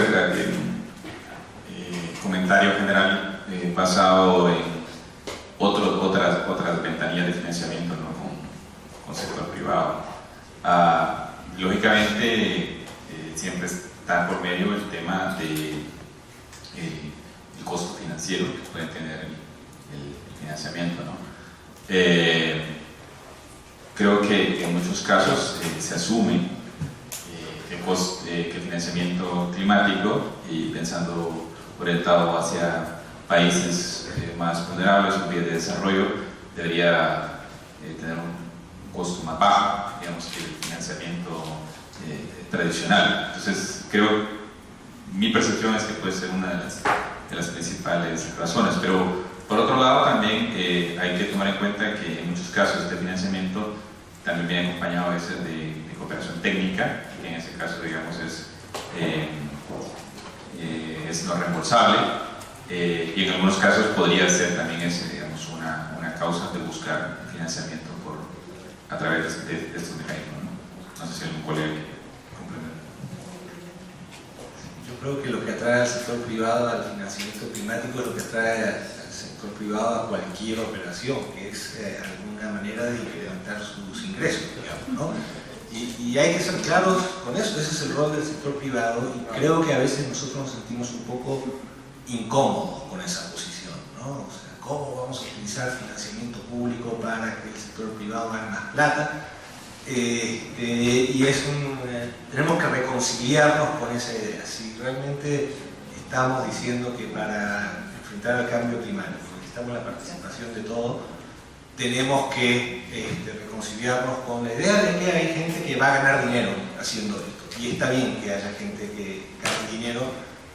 comentario general basado en otras ventanillas de financiamiento, ¿no? con sector privado. Lógicamente, siempre está por medio el tema del costo financiero que puede tener el financiamiento, ¿no? Creo que en muchos casos se asume que el financiamiento climático, y pensando orientado hacia países más vulnerables o vías de desarrollo, debería tener un costo más bajo, digamos, que el financiamiento tradicional. Entonces, mi percepción es que puede ser una de las principales razones, pero por otro lado también hay que tomar en cuenta que en muchos casos este financiamiento también viene acompañado a veces de cooperación técnica, que en ese caso, digamos, es no reembolsable, y en algunos casos podría ser también digamos, una causa de buscar financiamiento a través de estos mecanismos, ¿no? No sé si algún colega complementa. Yo creo que lo que que atrae al sector privado al financiamiento climático es lo que atrae al sector privado a cualquier operación, que es alguna manera de incrementar sus ingresos, digamos, ¿no? Y hay que ser claros con eso, ese es el rol del sector privado, y creo que a veces nosotros nos sentimos un poco incómodos con esa posición, ¿no? O sea, ¿cómo vamos a utilizar financiamiento público para que el sector privado gane más plata? Y tenemos que reconciliarnos con esa idea. Si realmente estamos diciendo que para enfrentar al cambio climático necesitamos la participación de todos, tenemos que reconciliarnos con la idea de que hay gente que va a ganar dinero haciendo esto. Y está bien que haya gente que gane dinero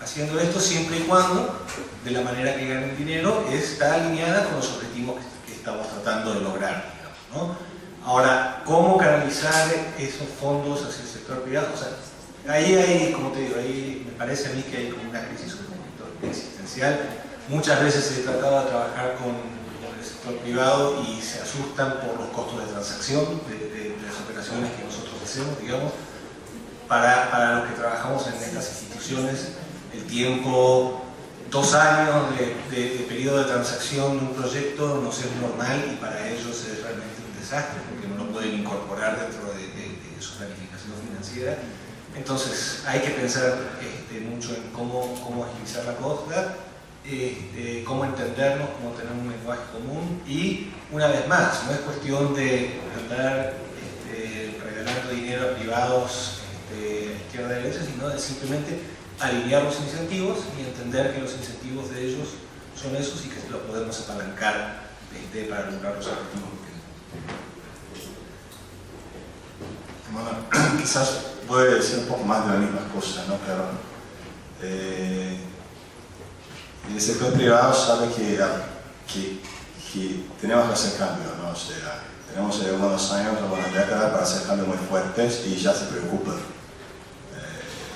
haciendo esto, siempre y cuando de la manera que ganen dinero está alineada con los objetivos que estamos tratando de lograr, digamos, ¿no? Ahora, ¿cómo canalizar esos fondos hacia el sector privado? O sea, ahí hay, como te digo, ahí me parece a mí que hay como una crisis un poquito existencial. Muchas veces he tratado de trabajar con el sector privado y se asustan por los costos de transacción de las operaciones que nosotros hacemos, digamos. Para los que trabajamos en estas instituciones, el tiempo, 2 años de periodo de transacción de un proyecto nos es normal, y para ellos es realmente un desastre porque no lo pueden incorporar dentro de su planificación financiera. Entonces hay que pensar mucho en cómo agilizar la cosa, cómo entendernos, cómo tener un lenguaje común, y una vez más, no es cuestión de andar regalando dinero a privados izquierda y derecha, sino de simplemente alinear los incentivos y entender que los incentivos de ellos son esos y que los podemos apalancar para lograr los objetivos. Bueno, quizás puede decir un poco más de la misma cosa, ¿no? Pero el sector privado sabe que tenemos que hacer cambios, ¿no? O sea, tenemos algunos años, algunas décadas para hacer cambios muy fuertes y ya se preocupan.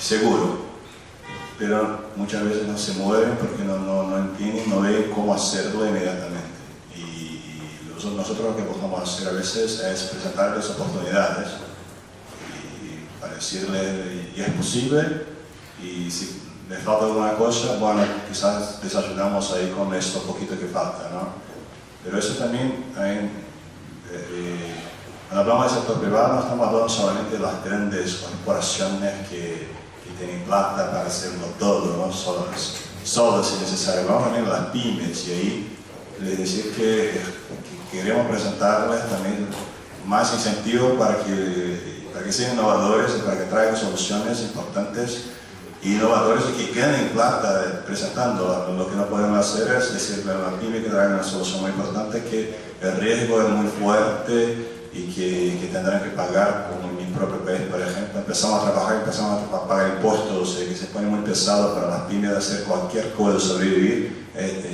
Seguro. Pero muchas veces no se mueven porque no entienden, no ven cómo hacerlo inmediatamente. Y nosotros lo que podemos hacer a veces es presentarles oportunidades y para decirles, y es posible, y si les falta alguna cosa, bueno, quizás les ayudamos ahí con esto poquito que falta, ¿no? Pero eso también cuando hablamos del sector privado no estamos hablando solamente de las grandes corporaciones que tienen plata para hacerlo todo, ¿no? Solo si necesario. Vamos también a las pymes, y ahí les decir que queremos presentarles también más incentivos para que sean innovadores y para que traigan soluciones importantes e innovadores y que ganen plata presentando. Lo que no podemos hacer es decirle a la pyme que traiga una solución muy importante, que el riesgo es muy fuerte y que tendrán que pagar, como en mi propio país, por ejemplo. Empezamos a trabajar, empezamos a pagar impuestos, que se pone muy pesado para las pymes hacer cualquier cosa, sobrevivir,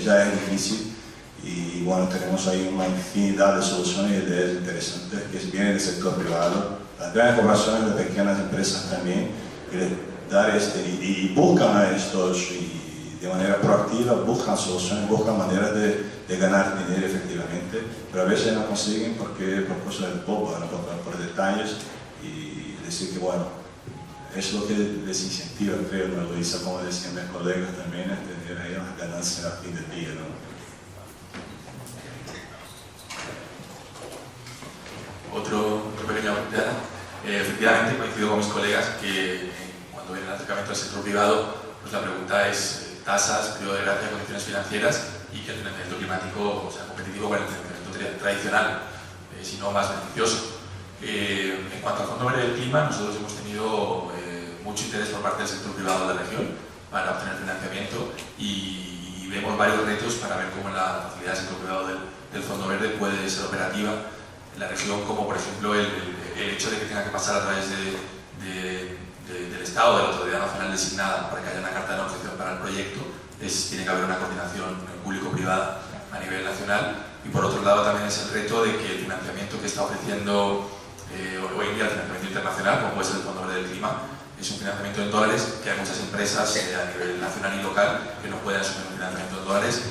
ya es difícil. Y bueno, tenemos ahí una infinidad de soluciones y ideas interesantes que vienen del sector privado, las grandes corporaciones, las pequeñas empresas también, y buscan a estos, y de manera proactiva buscan soluciones, buscan maneras de ganar dinero efectivamente, pero a veces no consiguen por cosas de poco, ¿no? por detalles, y decir que bueno, es lo que les incentiva, creo, ¿no? Lo hizo, como decían mis colegas también, a tener ahí una ganancia a fin del día, ¿no? Otro pequeño apunte. Efectivamente, coincido con mis colegas que cuando viene el acercamiento al sector privado, pues la pregunta es tasas, periodo de gracia, condiciones financieras, y que el financiamiento climático sea competitivo con el financiamiento tradicional, si no más beneficioso. En cuanto al Fondo Verde del Clima, nosotros hemos tenido mucho interés por parte del sector privado de la región para obtener financiamiento, y vemos varios retos para ver cómo la facilidad del sector privado del Fondo Verde puede ser operativa en la región, como por ejemplo el hecho de que tenga que pasar a través del Estado, de la Autoridad Nacional designada, para que haya una carta de negociación para el proyecto. Tiene que haber una coordinación público-privada a nivel nacional. Y por otro lado también es el reto de que el financiamiento que está ofreciendo hoy en día, el financiamiento internacional, como puede ser el Fondo Verde del Clima, es un financiamiento en dólares, que hay muchas empresas a nivel nacional y local que no pueden asumir un financiamiento en dólares.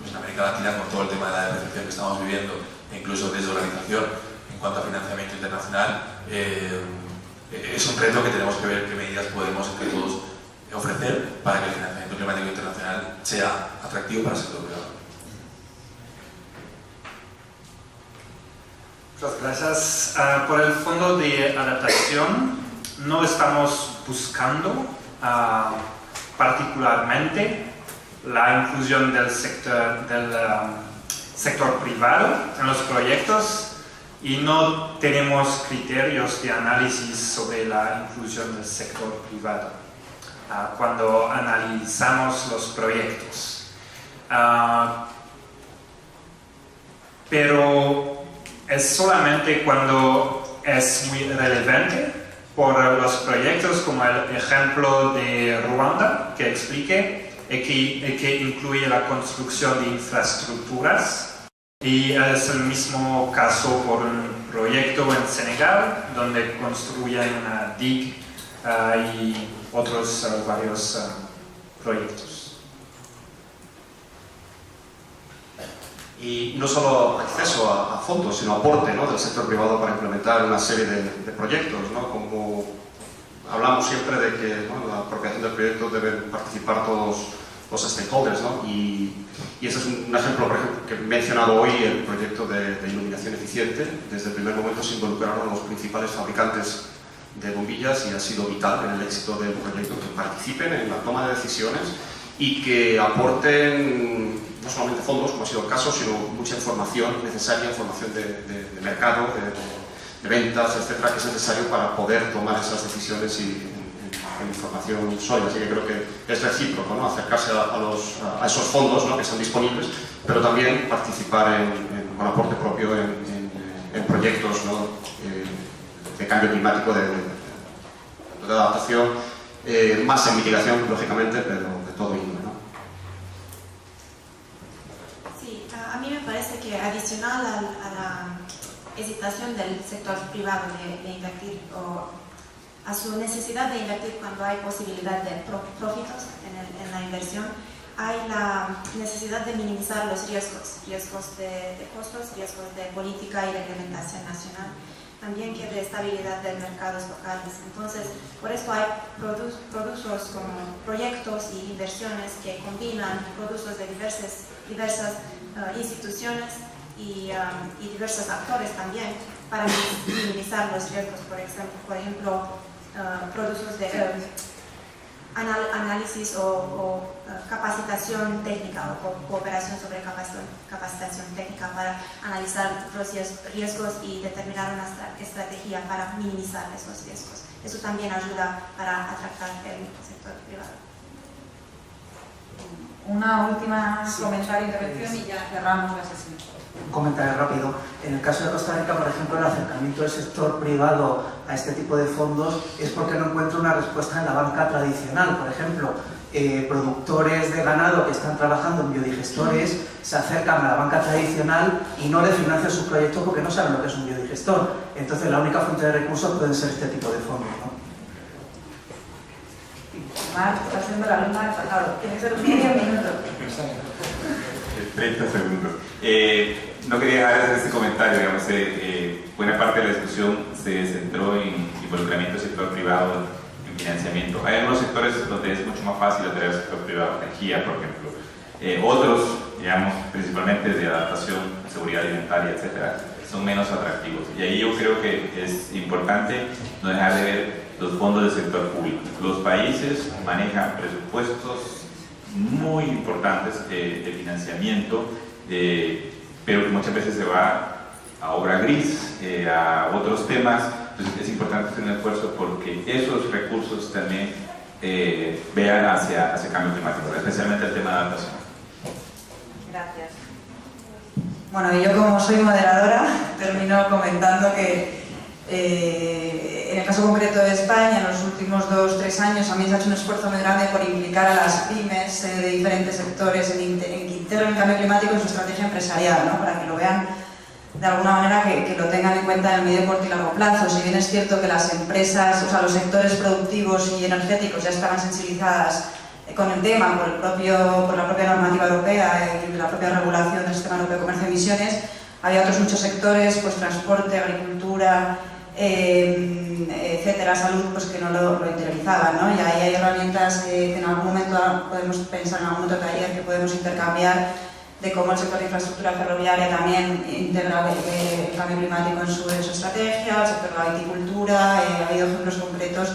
Pues en América Latina, con todo el tema de la depreciación que estamos viviendo, e incluso desdolarización en cuanto a financiamiento internacional, es un reto que tenemos que ver qué medidas podemos entre todos ofrecer para que el financiamiento climático internacional sea atractivo para el sector privado. Muchas gracias. Por el fondo de adaptación no estamos buscando particularmente la inclusión del sector privado en los proyectos y no tenemos criterios de análisis sobre la inclusión del sector privado cuando analizamos los proyectos. Pero es solamente cuando es muy relevante por los proyectos, como el ejemplo de Ruanda que expliqué, que incluye la construcción de infraestructuras. Y es el mismo caso por un proyecto en Senegal, donde construyen una digue y otros varios proyectos. Y no solo acceso a fondos, sino aporte, ¿no?, del sector privado para implementar una serie de proyectos, ¿no? Como hablamos siempre de que, ¿no?, en la apropiación del proyecto deben participar todos los stakeholders, ¿no? Y ese es un ejemplo, por ejemplo, que he mencionado hoy, el proyecto de iluminación eficiente. Desde el primer momento se involucraron los principales fabricantes de bombillas y ha sido vital en el éxito del proyecto que participen en la toma de decisiones y que aporten no solamente fondos, como ha sido el caso, sino mucha información necesaria, información de mercado, de ventas, etcétera, que es necesario para poder tomar esas decisiones y en información sólida. Así que creo que es recíproco, ¿no?, acercarse a esos fondos, ¿no?, que están disponibles, pero también participar con aporte propio en proyectos, ¿no?, de cambio climático, de adaptación, más en mitigación, lógicamente, pero de todo índole, ¿no? Sí, a mí me parece que adicional a la hesitación del sector privado de invertir o a su necesidad de invertir cuando hay posibilidad de profitos en la inversión, hay la necesidad de minimizar los riesgos de costos, riesgos de política y reglamentación nacional, también que de estabilidad de mercados locales. Entonces, por eso hay productos como proyectos y inversiones que combinan productos de diversas instituciones y diversos actores también para minimizar los riesgos. Por ejemplo, productos de análisis o capacitación técnica o cooperación sobre capacitación técnica para analizar los riesgos y determinar una estrategia para minimizar esos riesgos. Eso también ayuda para atraer el sector privado. Una última comentario, intervención y ya cerramos la sesión. Un comentario rápido. En el caso de Costa Rica, por ejemplo, el acercamiento del sector privado a este tipo de fondos es porque no encuentra una respuesta en la banca tradicional. Por ejemplo, productores de ganado que están trabajando en biodigestores se acercan a la banca tradicional y no les financian sus proyectos porque no saben lo que es un biodigestor. Entonces, la única fuente de recursos pueden ser este tipo de fondos, ¿no? Marc, está haciendo la misma del pasado. Tiene que ser medio minuto. 30 segundos. No quería dejar de hacer este comentario, digamos, buena parte de la discusión se centró en involucramiento del sector privado en financiamiento. Hay algunos sectores donde es mucho más fácil atraer al sector privado, energía, por ejemplo. Otros, digamos, principalmente de adaptación, seguridad alimentaria, etcétera, son menos atractivos. Y ahí yo creo que es importante no dejar de ver los fondos del sector público. Los países manejan presupuestos muy importantes de financiamiento, pero que muchas veces se va a obra gris, a otros temas. Entonces es importante hacer un esfuerzo porque esos recursos también vean hacia cambio climático, especialmente el tema de adaptación. Gracias. Bueno, y yo como soy moderadora termino comentando que en el caso concreto de España, en los últimos 2-3 años también se ha hecho un esfuerzo muy grande por implicar a las pymes de diferentes sectores en que integren el cambio climático en su estrategia empresarial, ¿no?, para que lo vean de alguna manera, que lo tengan en cuenta en el medio, corto y largo plazo. Si bien es cierto que las empresas, o sea, los sectores productivos y energéticos ya estaban sensibilizadas con el tema por la propia normativa europea y la propia regulación del Sistema Europeo de Comercio de Emisiones, había otros muchos sectores, pues transporte, agricultura, etcétera, salud, pues que no lo interiorizaban, ¿no? Y ahí hay herramientas que en algún momento podemos pensar, en algún momento taller que podemos intercambiar, de cómo el sector de infraestructura ferroviaria también integra el cambio climático en su estrategia, el sector de la viticultura, ha habido ejemplos concretos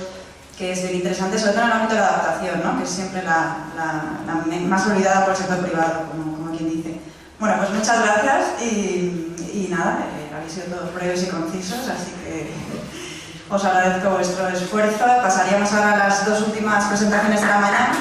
que es bien interesante, sobre todo en el ámbito de la adaptación, ¿no? Que es siempre la más olvidada por el sector privado, como quien dice. Bueno, pues muchas gracias y nada, habéis sido todos breves y concisos, así que os agradezco vuestro esfuerzo. Pasaríamos ahora a las dos últimas presentaciones de la mañana.